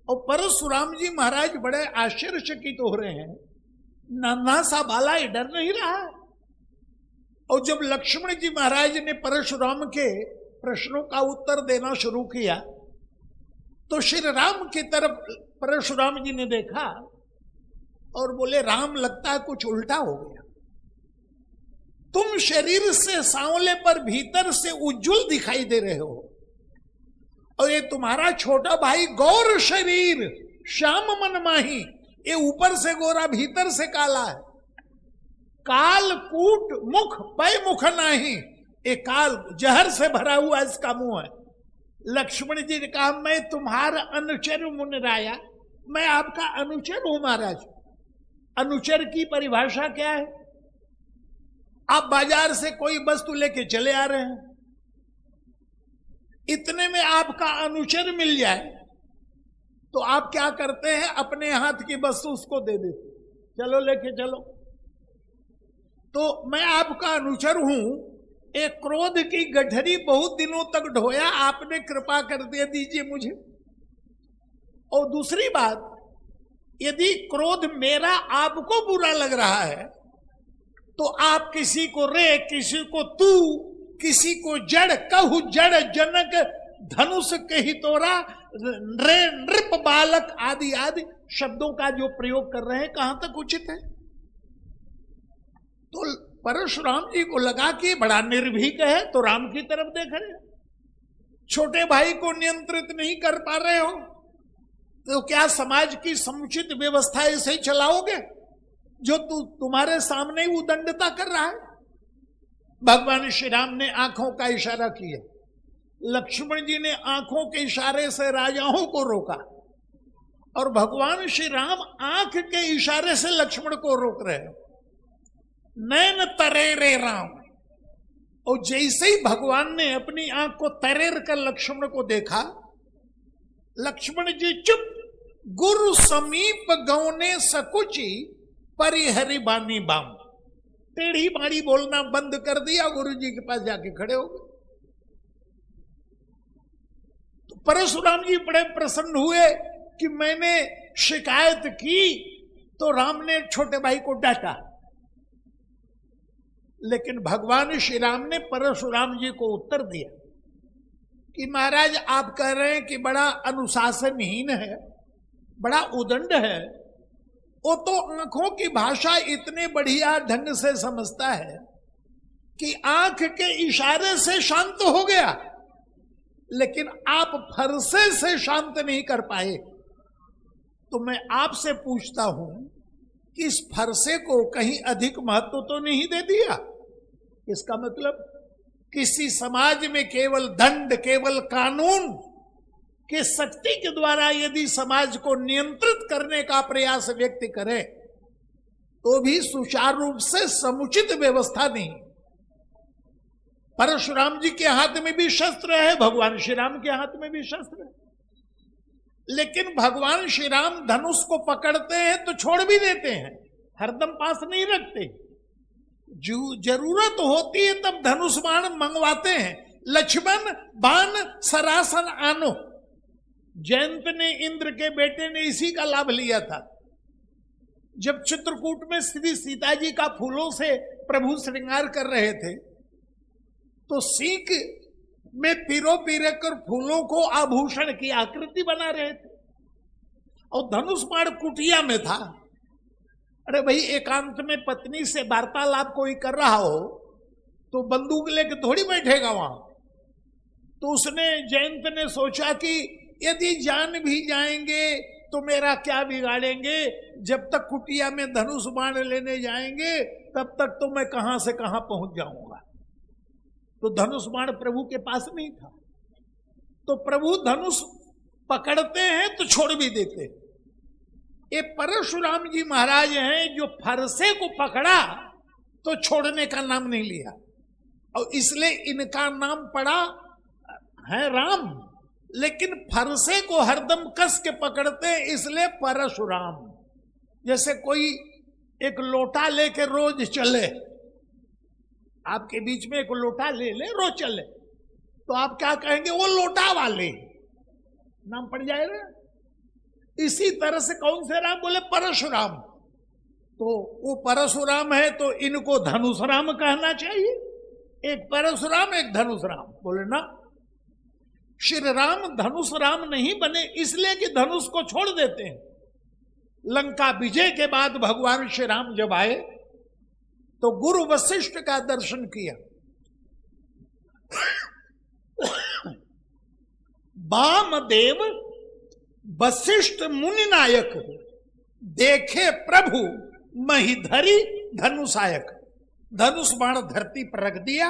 B: और परशुराम जी महाराज बड़े आश्चर्यचकित हो रहे हैं, नन्हा सा बाला ये डर नहीं रहा। और जब लक्ष्मण जी महाराज ने परशुराम के प्रश्नों का उत्तर देना शुरू किया, तो श्री राम की तरफ परशुराम जी ने देखा और बोले, राम लगता है कुछ उल्टा हो गया। तुम शरीर से सांवले पर भीतर से उज्जवल दिखाई दे रहे हो, और ये तुम्हारा छोटा भाई गौर शरीर श्याम मन माही, ये ऊपर से गोरा भीतर से काला है। काल कूट मुख पै मुख नाही, ये काल जहर से भरा हुआ इसका मुंह है। लक्ष्मण जी ने कहा, मैं तुम्हारा अनुचर मुनिराया, मैं आपका अनुचर हूं महाराज। अनुचर की परिभाषा क्या है? आप बाजार से कोई वस्तु लेके चले आ रहे हैं, इतने में आपका अनुचर मिल जाए तो आप क्या करते हैं, अपने हाथ की वस्तु उसको दे देते, चलो लेके चलो। तो मैं आपका अनुचर हूं, एक क्रोध की गठरी बहुत दिनों तक ढोया, आपने कृपा कर दे दीजिए मुझे। और दूसरी बात, यदि क्रोध मेरा आपको बुरा लग रहा है तो आप किसी को रे, किसी को तू, किसी को जड़ कहु जड़ जनक धनुष कही तोरा, रे नृप बालक आदि आदि शब्दों का जो प्रयोग कर रहे हैं, कहां तक उचित है? तो परशुराम जी को लगा कि बड़ा निर्भीक है, तो राम की तरफ देख रहे हैं। छोटे भाई को नियंत्रित नहीं कर पा रहे हो तो क्या समाज की समुचित व्यवस्था ऐसे ही चलाओगे जो तुम्हारे सामने ही उदंडता कर रहा है? भगवान श्री राम ने आंखों का इशारा किया, लक्ष्मण जी ने आंखों के इशारे से राजाओं को रोका, और भगवान श्री राम आंख के इशारे से लक्ष्मण को रोक रहे हैं, नैन तरेरे राम। और जैसे ही भगवान ने अपनी आंख को तरेर कर लक्ष्मण को देखा, लक्ष्मण जी चुप। गुरु समीप गौने सकुची परिहरि बानी बाम। टेढ़ी बाड़ी बोलना बंद कर दिया, गुरु जी के पास जाके खड़े हो गए। तो परशुराम जी बड़े प्रसन्न हुए कि मैंने शिकायत की तो राम ने छोटे भाई को डांटा, लेकिन भगवान श्री राम ने परशुराम जी को उत्तर दिया कि महाराज आप कह रहे हैं कि बड़ा अनुशासनहीन है, बड़ा उदंड है, वो तो आंखों की भाषा इतने बढ़िया ढंग से समझता है कि आंख के इशारे से शांत हो गया, लेकिन आप फरसे से शांत नहीं कर पाए। तो मैं आपसे पूछता हूं कि इस फरसे को कहीं अधिक महत्व तो नहीं दे दिया? इसका मतलब किसी समाज में केवल दंड, केवल कानून के शक्ति के द्वारा यदि समाज को नियंत्रित करने का प्रयास व्यक्ति करे तो भी सुचारू रूप से समुचित व्यवस्था नहीं। परशुराम जी के हाथ में भी शस्त्र है, भगवान श्री राम के हाथ में भी शस्त्र है, लेकिन भगवान श्री राम धनुष को पकड़ते हैं तो छोड़ भी देते हैं, हरदम पास नहीं रखते। जो जरूरत होती है तब धनुष बाण मंगवाते हैं। लक्ष्मण बाण सरासन आनो, जयंत ने, इंद्र के बेटे ने इसी का लाभ लिया था। जब चित्रकूट में श्री सीता जी का फूलों से प्रभु श्रृंगार कर रहे थे तो सीख में पीरो पीरे कर फूलों को आभूषण की आकृति बना रहे थे और धनुष बाण कुटिया में था। अरे भाई, एकांत में पत्नी से वार्तालाप कोई कर रहा हो तो बंदूक लेके थोड़ी बैठेगा वहां। तो उसने, जयंत ने सोचा कि यदि जान भी जाएंगे तो मेरा क्या बिगाड़ेंगे, जब तक कुटिया में धनुष बाण लेने जाएंगे तब तक तो मैं कहां से कहां पहुंच जाऊंगा। तो धनुष बाण प्रभु के पास नहीं था, तो प्रभु धनुष पकड़ते हैं तो छोड़ भी देते हैं। ये परशुराम जी महाराज हैं जो फरसे को पकड़ा तो छोड़ने का नाम नहीं लिया, और इसलिए इनका नाम पड़ा है राम, लेकिन फरसे को हरदम कस के पकड़ते हैं इसलिए परशुराम। जैसे कोई एक लोटा लेके रोज चले, आपके बीच में एक लोटा ले ले रोज चले, तो आप क्या कहेंगे? वो लोटा वाले, नाम पड़ जाएगा। इसी तरह से कौन से राम? बोले परशुराम। तो वो परशुराम है तो इनको धनुषराम कहना चाहिए। एक परशुराम, एक धनुषराम। बोले ना, श्री राम धनुषराम नहीं बने इसलिए कि धनुष को छोड़ देते हैं। लंका विजय के बाद भगवान श्री राम जब आए तो गुरु वशिष्ठ का दर्शन किया। वामदेव वशिष्ठ मुनि नायक देखे प्रभु महिधरी धनुषायक। धनुष बाण धरती पर रख दिया,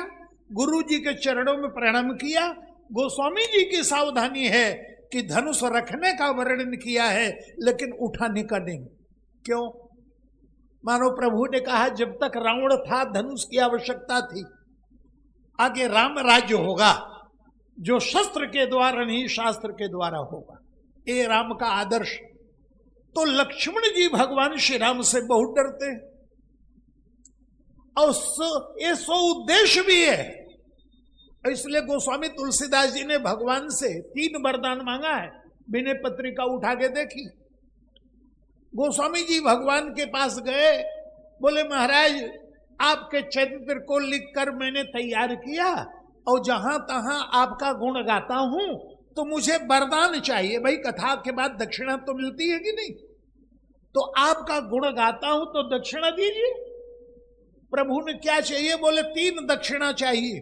B: गुरु जी के चरणों में प्रणाम किया। गोस्वामी जी की सावधानी है कि धनुष रखने का वर्णन किया है लेकिन उठाने का नहीं। क्यों? मानो प्रभु ने कहा जब तक रावण था धनुष की आवश्यकता थी, आगे राम राज्य होगा जो शस्त्र के द्वारा नहीं शास्त्र के द्वारा होगा। ये राम का आदर्श। तो लक्ष्मण जी भगवान श्री राम से बहुत डरते हैं और ये सो उद्देश्य भी है। इसलिए गोस्वामी तुलसीदास जी ने भगवान से 3 वरदान मांगा है। विनय पत्रिका उठा के देखी। गोस्वामी जी भगवान के पास गए, बोले महाराज आपके चरित्र को लिखकर मैंने तैयार किया और जहां तहां आपका गुण गाता हूं तो मुझे वरदान चाहिए। भाई कथा के बाद दक्षिणा तो मिलती है कि नहीं? तो आपका गुण गाता हूं तो दक्षिणा दीजिए। प्रभु ने क्या चाहिए? बोले 3 दक्षिणा चाहिए।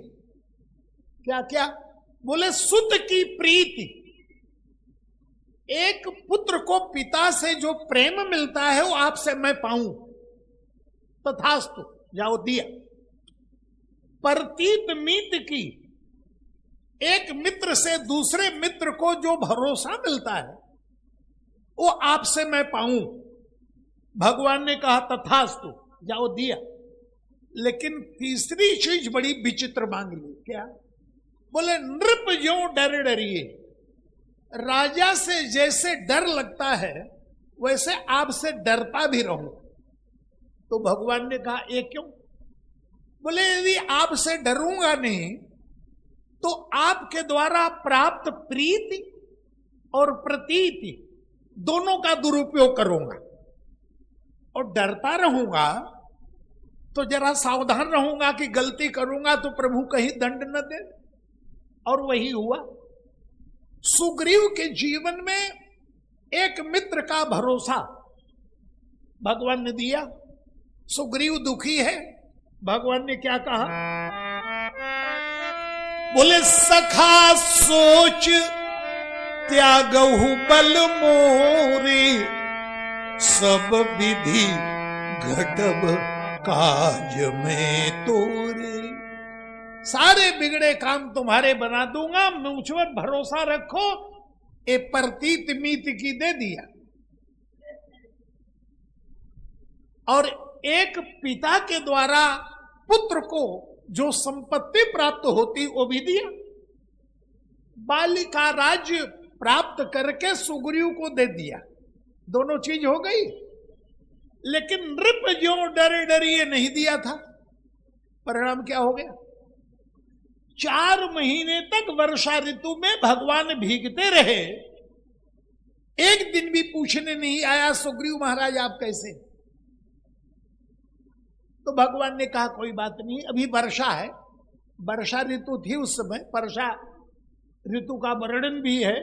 B: क्या क्या? बोले सुत की प्रीति। एक पुत्र को पिता से जो प्रेम मिलता है वो आपसे मैं पाऊं, तथास्तु, जाओ दिया। प्रतीत मीत की, एक मित्र से दूसरे मित्र को जो भरोसा मिलता है वो आपसे मैं पाऊं। भगवान ने कहा तथास्तु, जाओ दिया। लेकिन तीसरी चीज बड़ी विचित्र मांग ली। क्या? बोले नृप ज्यों डर डरिए। राजा से जैसे डर लगता है वैसे आपसे डरता भी रहूं। तो भगवान ने कहा ये क्यों? बोले यदि आपसे डरूंगा नहीं तो आपके द्वारा प्राप्त प्रीति और प्रतीति दोनों का दुरुपयोग करूंगा, और डरता रहूंगा तो जरा सावधान रहूंगा कि गलती करूंगा तो प्रभु कहीं दंड न दे। और वही हुआ। सुग्रीव के जीवन में एक मित्र का भरोसा भगवान ने दिया। सुग्रीव दुखी है, भगवान ने क्या कहा? बोले सखा सोच त्यागहु बल मोरे, सब विधि घटब काज में तोरे। सारे बिगड़े काम तुम्हारे बना दूंगा, मुझ पर भरोसा रखो। ए प्रतीत मीत की दे दिया। और एक पिता के द्वारा पुत्र को जो संपत्ति प्राप्त होती वो भी दिया। बालिका राज्य प्राप्त करके सुग्रीव को दे दिया। दोनों चीज हो गई। लेकिन नृप जो डरे डरिए नहीं दिया था। परिणाम क्या हो गया? 4 महीने तक वर्षा ऋतु में भगवान भीगते रहे। एक दिन भी पूछने नहीं आया सुग्रीव महाराज आप कैसे? तो भगवान ने कहा कोई बात नहीं, अभी वर्षा है। वर्षा ऋतु थी उस समय, वर्षा ऋतु का वर्णन भी है।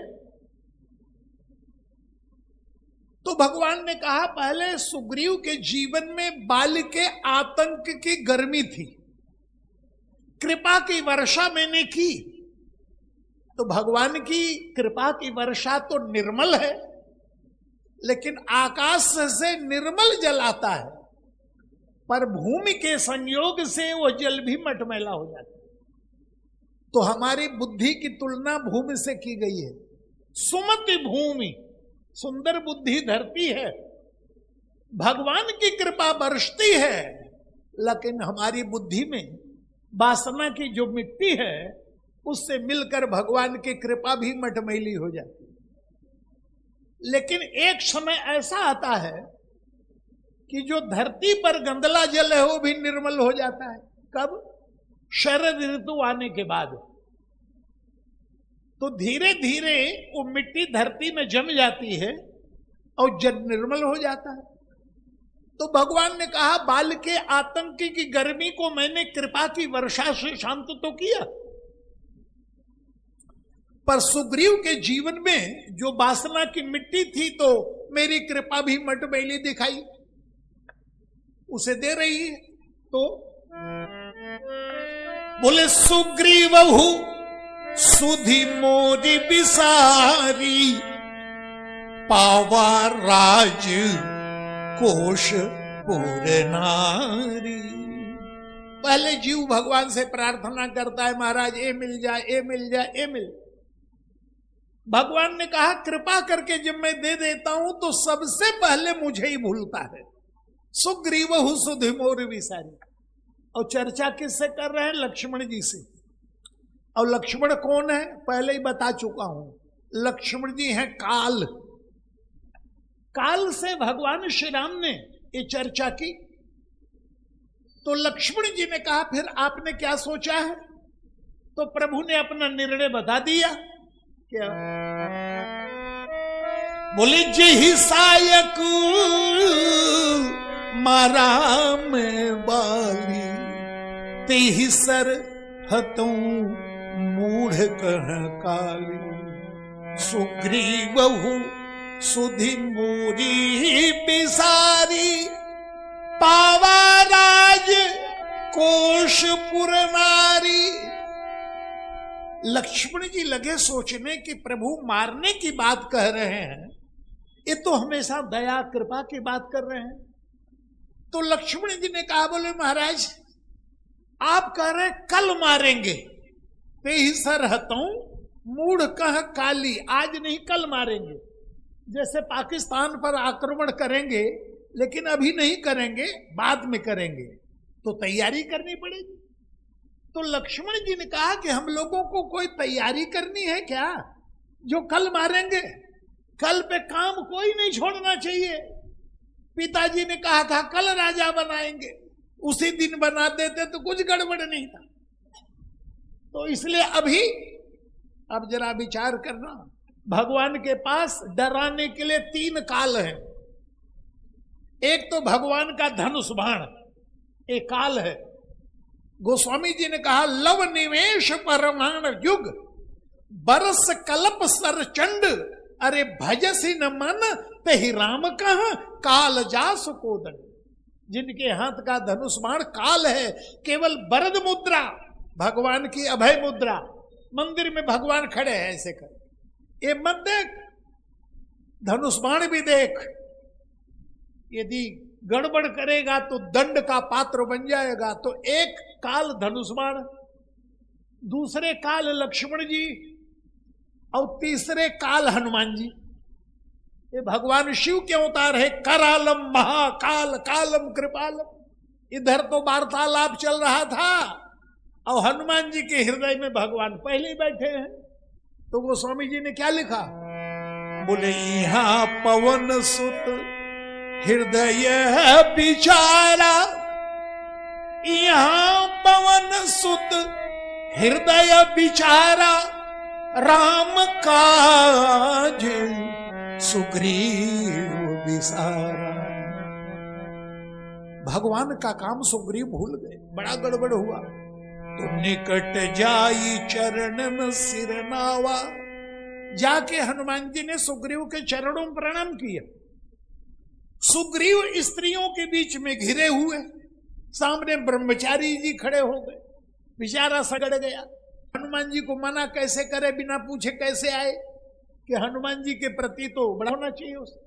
B: तो भगवान ने कहा पहले सुग्रीव के जीवन में बाल के आतंक की गर्मी थी, कृपा की वर्षा मैंने की। तो भगवान की कृपा की वर्षा तो निर्मल है, लेकिन आकाश से निर्मल जल आता है, पर भूमि के संयोग से वो जल भी मटमैला हो जाता है। तो हमारी बुद्धि की तुलना भूमि से की गई है। सुमति भूमि, सुंदर बुद्धि धरती है, भगवान की कृपा बरसती है, लेकिन हमारी बुद्धि में वासना की जो मिट्टी है उससे मिलकर भगवान की कृपा भी मटमैली हो जाती है। लेकिन एक समय ऐसा आता है कि जो धरती पर गंदला जल है वो भी निर्मल हो जाता है। कब? शरद ऋतु आने के बाद। तो धीरे धीरे वो मिट्टी धरती में जम जाती है और जल निर्मल हो जाता है। तो भगवान ने कहा बाल के आतंक की गर्मी को मैंने कृपा की वर्षा से शांत तो किया, पर सुग्रीव के जीवन में जो वासना की मिट्टी थी तो मेरी कृपा भी मटमैली दिखाई, उसे दे रही है। तो बोले सुग्रीवहु सुधि मोरी बिसारी, पावा राज कोश पूरनारी। पहले जीव भगवान से प्रार्थना करता है महाराज ये मिल जाए, ये मिल जाए, ये मिल। भगवान ने कहा कृपा करके जब मैं दे देता हूं तो सबसे पहले मुझे ही भूलता है। सुग्रीवहु सुधि मोर बिसारी। और चर्चा किससे कर रहे हैं? लक्ष्मण जी से। और लक्ष्मण कौन है? पहले ही बता चुका हूं। लक्ष्मण जी हैं काल। काल से भगवान श्री राम ने ये चर्चा की। तो लक्ष्मण जी ने कहा फिर आपने क्या सोचा है? तो प्रभु ने अपना निर्णय बता दिया। क्या? बोले जेहि सायक मारा में बाली, तेहि सर हतों मूढ़ कह काली। सुग्रीवहु सुधि मोरी बिसारी, पावा राज कोशपुर नारी। लक्ष्मण जी लगे सोचने कि प्रभु मारने की बात कह रहे हैं, ये तो हमेशा दया कृपा की बात कर रहे हैं। तो लक्ष्मण जी ने कहा बोले महाराज आप कह रहे कल मारेंगे, ते ही सर हतों मूढ़ कह काली, आज नहीं कल मारेंगे। जैसे पाकिस्तान पर आक्रमण करेंगे, लेकिन अभी नहीं करेंगे, बाद में करेंगे, तो तैयारी करनी पड़ेगी। तो लक्ष्मण जी ने कहा कि हम लोगों को कोई तैयारी करनी है क्या? जो कल मारेंगे, कल पे काम कोई नहीं छोड़ना चाहिए। पिताजी ने कहा था कल राजा बनाएंगे, उसी दिन बना देते तो कुछ गड़बड़ नहीं था। तो इसलिए अभी अब जरा विचार करना, भगवान के पास डराने के लिए 3 काल है। एक तो भगवान का धनुष बाण, एक काल है। गोस्वामी जी ने कहा लव निवेश परमाण युग बरस कल्प सर चंड, अरे भजसी न मन ते ही राम कहा काल जास को दंड। जिनके हाथ का धनुष बाण काल है, केवल वरद मुद्रा भगवान की अभय मुद्रा, मंदिर में भगवान खड़े हैं ऐसे कर, ये मत देख, धनुष बाण भी देख। यदि गड़बड़ करेगा तो दंड का पात्र बन जाएगा। तो एक काल धनुष बाण, दूसरे काल लक्ष्मण जी, और तीसरे काल हनुमान जी। ये भगवान शिव के अवतार है, करालम महाकाल कालम कृपालम। इधर तो वार्तालाप चल रहा था और हनुमान जी के हृदय में भगवान पहले ही बैठे हैं। तो गोस्वामी जी ने क्या लिखा? बोले यहाँ पवन सुत हृदय बिचारा, यहाँ पवन सुत हृदय बिचारा, राम काज सुग्रीव बिसारा। भगवान का काम सुग्रीव भूल गए, बड़ा गड़बड़ हुआ। तो निकट जाई चरणन सिर नावा, जाके हनुमान जी ने सुग्रीव के चरणों में प्रणाम किया। सुग्रीव स्त्रियों के बीच में घिरे हुए, सामने ब्रह्मचारी जी खड़े हो गए, बेचारा सगड़ गया। हनुमान जी को मना कैसे करे, बिना पूछे कैसे आए, कि हनुमान जी के प्रति तो बड़ा होना चाहिए उसे।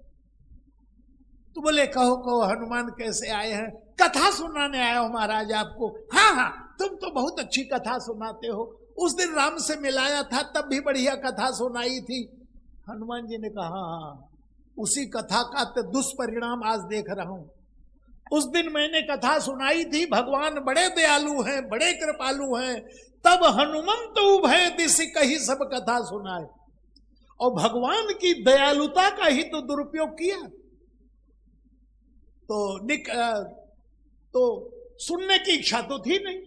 B: तो बोले कहो कहो हनुमान कैसे आए हैं? कथा सुनाने आया हो महाराज आपको। हाँ हाँ, तुम तो बहुत अच्छी कथा सुनाते हो, उस दिन राम से मिलाया था तब भी बढ़िया कथा सुनाई थी। हनुमान जी ने कहा हाँ, उसी कथा का तो दुष्परिणाम आज देख रहा हूं। उस दिन मैंने कथा सुनाई थी, भगवान बड़े दयालु हैं, बड़े कृपालु हैं, तब हनुमंत उभय दिशि कही सब कथा सुनाए। और भगवान की दयालुता का ही तो दुरुपयोग किया। तो सुनने की इच्छा तो थी नहीं,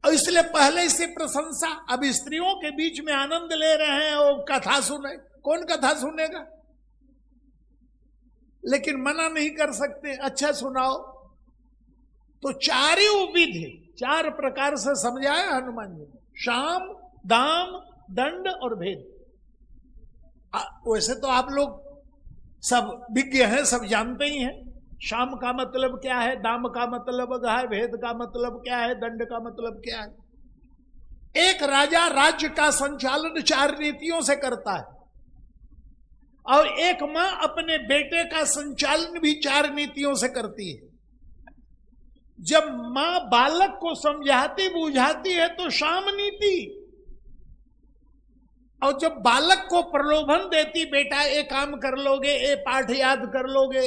B: और इसलिए पहले से प्रशंसा। अब स्त्रियों के बीच में आनंद ले रहे हैं और कथा सुने, कौन कथा सुनेगा? लेकिन मना नहीं कर सकते, अच्छा सुनाओ। तो चारों विधि 4 प्रकार से समझाया हनुमान जी ने, शाम, दाम, दंड और भेद। वैसे तो आप लोग सब विज्ञ हैं, सब जानते ही हैं। शाम का मतलब क्या है, दाम का मतलब क्या है, भेद का मतलब क्या है, दंड का मतलब क्या है। एक राजा राज्य का संचालन 4 नीतियों से करता है, और एक मां अपने बेटे का संचालन भी 4 नीतियों से करती है। जब मां बालक को समझाती बुझाती है तो शाम नीति, और जब बालक को प्रलोभन देती, बेटा ये काम कर लोगे, ये पाठ याद कर लोगे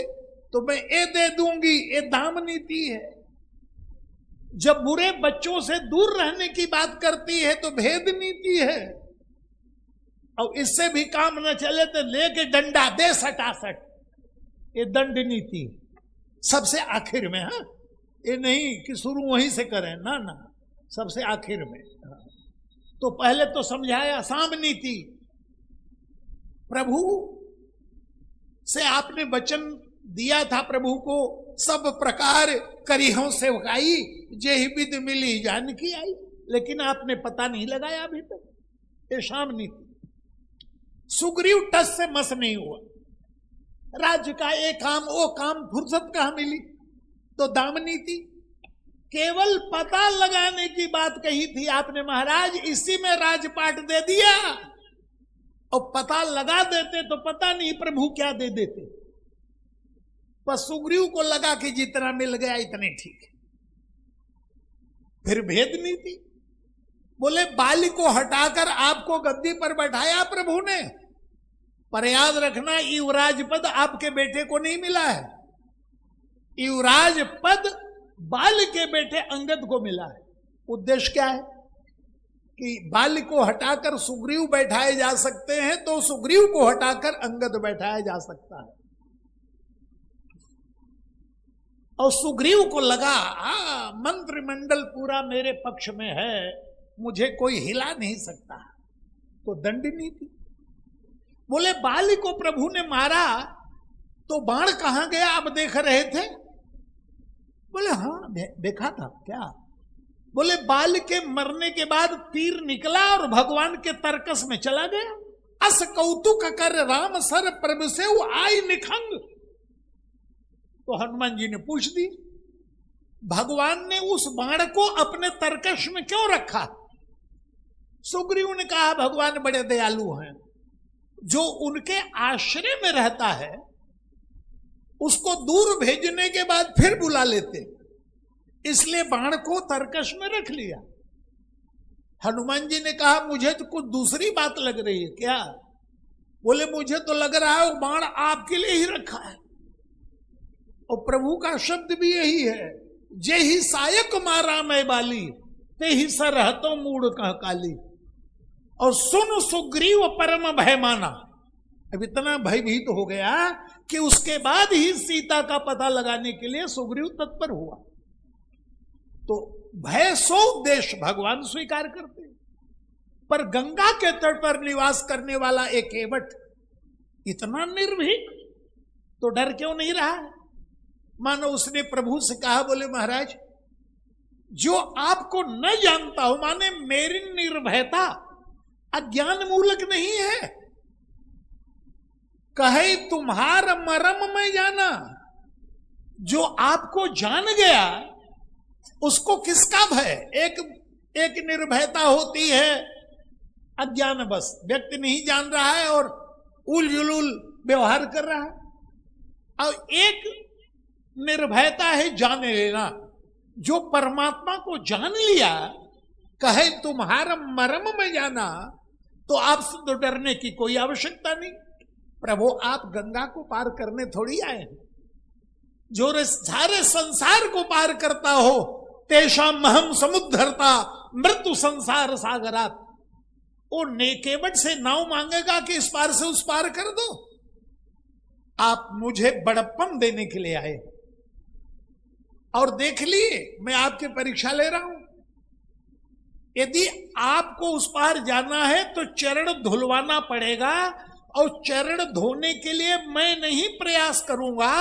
B: तो मैं ये दे दूंगी, ये दाम नीति है। जब बुरे बच्चों से दूर रहने की बात करती है तो भेद नीति है। और इससे भी काम न चले तो लेके डंडा दे सटासट, ये दंड नीति सबसे आखिर में। हाँ, ये नहीं कि शुरू वहीं से करें, ना ना, सबसे आखिर में। तो पहले तो समझाया साम नीति, प्रभु से आपने वचन दिया था, प्रभु को सब प्रकार करिहों सेवकाई, जेहि विधि मिली जानकी आई, लेकिन आपने पता नहीं लगाया अभी तक, ये शाम नीति। सुग्रीव टस से मस नहीं हुआ, राज्य का एक काम वो काम फुर्सत कहां मिली। तो दाम नीति, केवल पता लगाने की बात कही थी आपने महाराज, इसी में राजपाट दे दिया। और पता लगा देते तो पता नहीं प्रभु क्या दे देते, पर सुग्रीव को लगा कि जितना मिल गया इतने ठीक है। फिर भेद नीति, बोले बाली को हटाकर आपको गद्दी पर बैठाया प्रभु ने, पर याद रखना, युवराज पद आपके बेटे को नहीं मिला है, युवराज पद बाल के बेटे अंगद को मिला है। उद्देश्य क्या है कि बाल को हटाकर सुग्रीव बैठाए जा सकते हैं, तो सुग्रीव को हटाकर अंगद बैठाया जा सकता है। और सुग्रीव को लगा मंत्रिमंडल पूरा मेरे पक्ष में है, मुझे कोई हिला नहीं सकता, तो दंड नीति। बोले बाली को प्रभु ने मारा तो बाण कहां गया, आप देख रहे थे? बोले हाँ देखा था। क्या? बोले बाल के मरने के बाद तीर निकला और भगवान के तर्कस में चला गया। अस कौतुक कर राम सर प्रभु से आई निखंग। तो हनुमान जी ने पूछ दी, भगवान ने उस बाण को अपने तर्कश में क्यों रखा? सुग्रीव ने कहा भगवान बड़े दयालु हैं, जो उनके आश्रय में रहता है उसको दूर भेजने के बाद फिर बुला लेते, इसलिए बाण को तर्कश में रख लिया। हनुमान जी ने कहा मुझे तो कुछ दूसरी बात लग रही है। क्या? बोले मुझे तो लग रहा है वो बाण आपके लिए ही रखा है, और प्रभु का शब्द भी यही है, जे ही सायक मारा मैं बाली, ते ही सरहतो मूड कह काली। और सुन सुग्रीव परम भय माना। अब इतना भयभीत हो गया कि उसके बाद ही सीता का पता लगाने के लिए सुग्रीव तत्पर हुआ। तो भय सो उद्देश्य भगवान स्वीकार करते, पर गंगा के तट पर निवास करने वाला एक केवट इतना निर्भीक, तो डर क्यों नहीं रहा? मानो उसने प्रभु से कहा, बोले महाराज जो आपको न जानता हो, माने मेरी निर्भयता अज्ञान मूलक नहीं है। कहे तुम्हार मरम में जाना, जो आपको जान गया उसको किसका भय? एक निर्भयता होती है अज्ञान बस, व्यक्ति नहीं जान रहा है और उल जुलूल व्यवहार कर रहा है, और एक निर्भयता है जाने लेना। जो परमात्मा को जान लिया, कहे तुम्हारा मरम में जाना, तो आपसे तो डरने की कोई आवश्यकता नहीं। प्रभु आप गंगा को पार करने थोड़ी आए हैं, जो सारे संसार को पार करता हो, तेषा महम समुद्धरता मृत्यु संसार सागरात। वो नेकेवट से नाव मांगेगा कि इस पार से उस पार कर दो? आप मुझे बड़प्पन देने के लिए आए, और देख लिए मैं आपकी परीक्षा ले रहा हूं। यदि आपको उस पार जाना है तो चरण धुलवाना पड़ेगा, और चरण धोने के लिए मैं नहीं प्रयास करूंगा,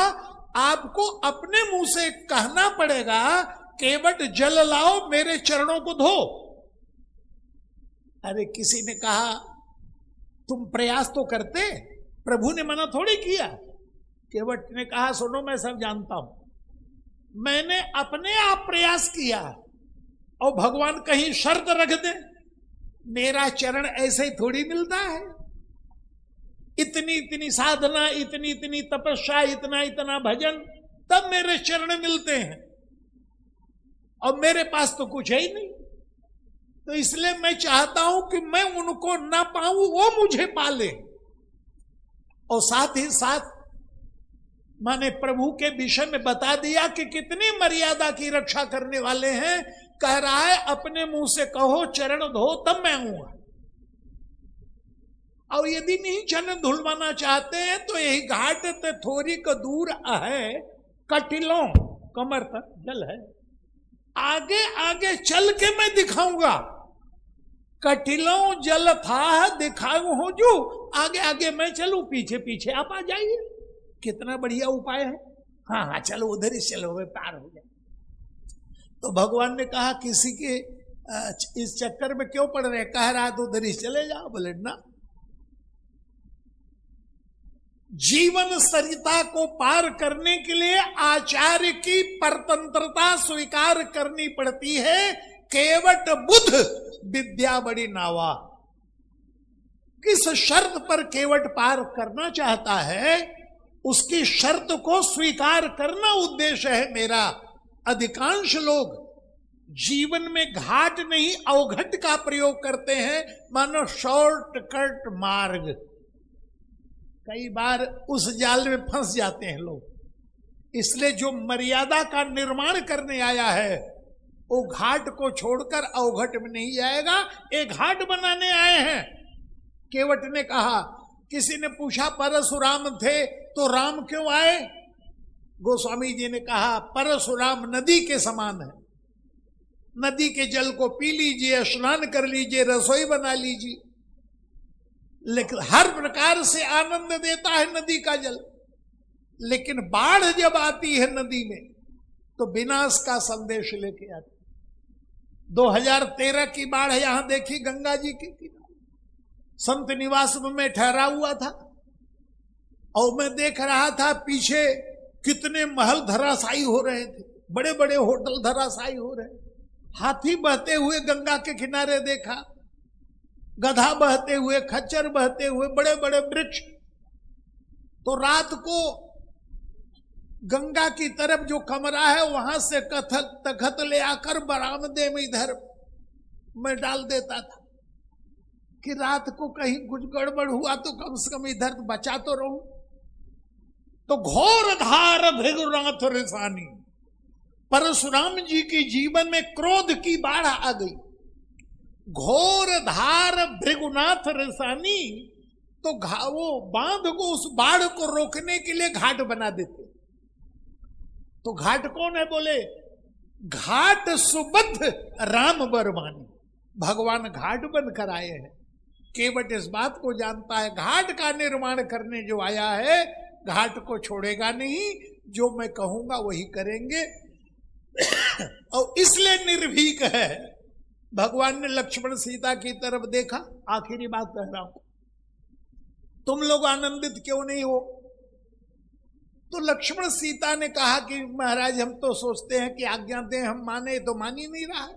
B: आपको अपने मुंह से कहना पड़ेगा केवट जल लाओ मेरे चरणों को धो। अरे किसी ने कहा तुम प्रयास तो करते, प्रभु ने मना थोड़ी किया। केवट ने कहा सुनो मैं सब जानता हूं, मैंने अपने आप प्रयास किया, और भगवान कहीं शर्त रख दे, मेरा चरण ऐसे ही थोड़ी मिलता है। इतनी इतनी साधना, इतनी इतनी तपस्या, इतना इतना भजन, तब मेरे चरण मिलते हैं, और मेरे पास तो कुछ है ही नहीं। तो इसलिए मैं चाहता हूं कि मैं उनको ना पाऊं, वो मुझे पाले। और साथ ही साथ माने प्रभु के विषय में बता दिया कि कितनी मर्यादा की रक्षा करने वाले हैं। कह रहा है अपने मुंह से कहो चरण धो तब मैं आऊंगा, और यदि नहीं चरण धुलवाना चाहते हैं तो यही घाट ते थोड़ी को दूर है, कटिलों कमर तक जल है, आगे आगे चल के मैं दिखाऊंगा। कटिलों जल था दिखाऊं हो जो, आगे आगे मैं चलूं, पीछे पीछे आप आ जाइए। कितना बढ़िया उपाय है। हाँ हाँ चलो उधर ही चलो, वे पार हो जाए। तो भगवान ने कहा किसी के इस चक्कर में क्यों पड़ रहे, कह रहा तो उधर ही चले जाओ। बोले ना, जीवन सरिता को पार करने के लिए आचार्य की परतंत्रता स्वीकार करनी पड़ती है। केवट बुद्ध विद्या बड़ी नावा। किस शर्त पर केवट पार करना चाहता है, उसकी शर्त को स्वीकार करना उद्देश्य है मेरा। अधिकांश लोग जीवन में घाट नहीं अवघट का प्रयोग करते हैं, मानो शॉर्टकट मार्ग। कई बार उस जाल में फंस जाते हैं लोग। इसलिए जो मर्यादा का निर्माण करने आया है वो घाट को छोड़कर अवघट में नहीं जाएगा, एक घाट बनाने आए हैं। केवट ने कहा, किसी ने पूछा परशुराम थे तो राम क्यों आए? गोस्वामी जी ने कहा परशुराम नदी के समान है, नदी के जल को पी लीजिए, स्नान कर लीजिए, रसोई बना लीजिए, लेकिन हर प्रकार से आनंद देता है नदी का जल। लेकिन बाढ़ जब आती है नदी में तो विनाश का संदेश लेके आती। 2013 की बाढ़ यहां देखी, गंगा जी की किनारे संत निवास में ठहरा हुआ था और मैं देख रहा था पीछे कितने महल धराशायी हो रहे थे, बड़े बड़े होटल धराशायी हो रहे। हाथी बहते हुए गंगा के किनारे देखा, गधा बहते हुए, खच्चर बहते हुए, बड़े बड़े वृक्ष। तो रात को गंगा की तरफ जो कमरा है वहां से तखत ले आकर बरामदे में इधर मैं डाल देता था कि रात को कहीं कुछ गड़बड़ हुआ तो कम से कम इधर बचा तो रहूं। तो घोर धार भृगुनाथ रिसानी, परशुराम जी के जीवन में क्रोध की बाढ़ आ गई। घोर धार भृगुनाथ रिसानी, तो वो बांध को, उस बाढ़ को रोकने के लिए घाट बना देते। तो घाट कौन है? बोले घाट सुबद्ध राम बरमानी, भगवान घाट बनकर आए हैं। केवट इस बात को जानता है, घाट का निर्माण करने जो आया है घाट को छोड़ेगा नहीं, जो मैं कहूंगा वही करेंगे। और इसलिए निर्भीक है। भगवान ने लक्ष्मण सीता की तरफ देखा, आखिरी बात कह रहा हूं, तुम लोग आनंदित क्यों नहीं हो? तो लक्ष्मण सीता ने कहा कि महाराज हम तो सोचते हैं कि आज्ञा दें, हम माने तो मान ही नहीं रहा है।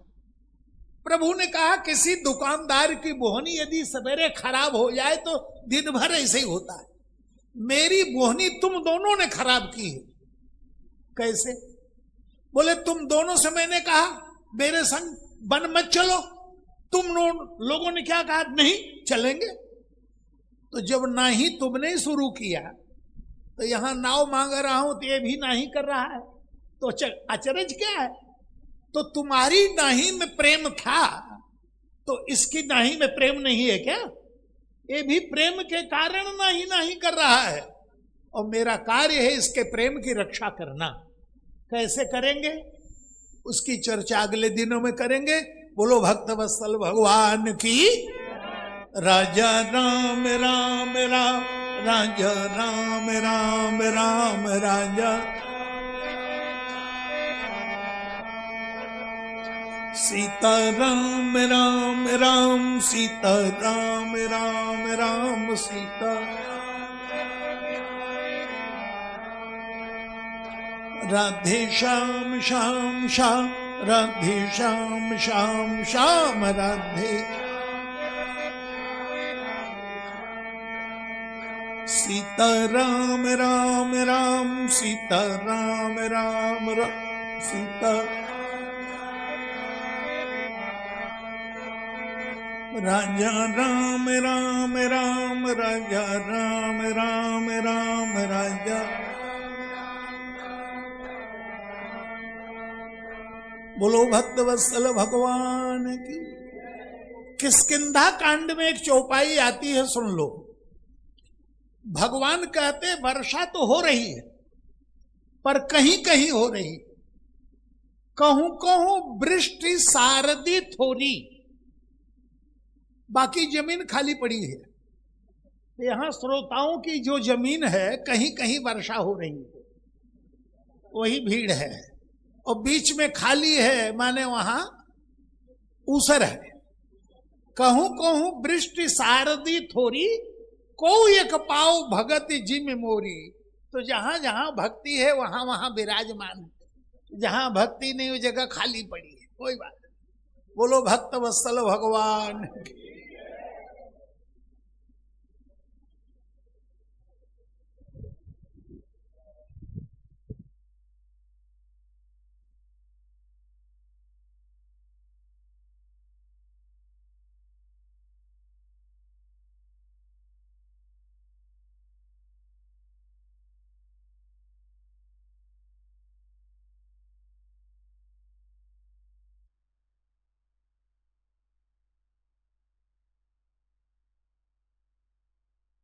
B: प्रभु ने कहा किसी दुकानदार की बोहनी यदि सवेरे खराब हो जाए तो दिन भर ऐसे ही होता है। मेरी बोहनी तुम दोनों ने खराब की है। कैसे? बोले तुम दोनों से मैंने कहा मेरे संग वन मत चलो, तुम लोगों ने क्या कहा? नहीं चलेंगे। तो जब नहीं तुमने शुरू किया तो यहां नाव मांग रहा हूं तो ये भी नहीं कर रहा है, तो अचरज क्या है? तो तुम्हारी नहीं में प्रेम था तो इसकी नहीं में प्रेम नहीं है क्या? ये भी प्रेम के कारण नहीं कर रहा है और मेरा कार्य है इसके प्रेम की रक्षा करना। कैसे करेंगे उसकी चर्चा अगले दिनों में करेंगे। बोलो भक्त वत्सल भगवान की। राजा राम राम राम, राजा राम राम राम, राजा सीता राम राम राम, सीता राम राम राम, सीता राधे श्याम श्याम श्याम, राधे श्याम श्याम श्याम, राधे सीता राम राम राम, सीता राम राम राम, सीता राजा राम राम राम, राजा राम राम राम, राजा। बोलो भक्त वत्सल भगवान की। किष्किंधा कांड में एक चौपाई आती है, सुन लो। भगवान कहते वर्षा तो हो रही है पर कहीं कहीं हो रही, कहूं कहूं वृष्टि सारदी थोड़ी, बाकी जमीन खाली पड़ी है। यहां श्रोताओं की जो जमीन है कहीं कहीं वर्षा हो रही है, वही भीड़ है, और बीच में खाली है माने वहां ऊसर है। कहूं कहूं वृष्टि सारदी थोड़ी, को एक पाओ भगत जिम मोरी। तो जहां जहां भक्ति है वहां वहां विराजमान है, जहां भक्ति नहीं वो जगह खाली पड़ी है, कोई बात नहीं। बोलो भक्त वत्सल भगवान।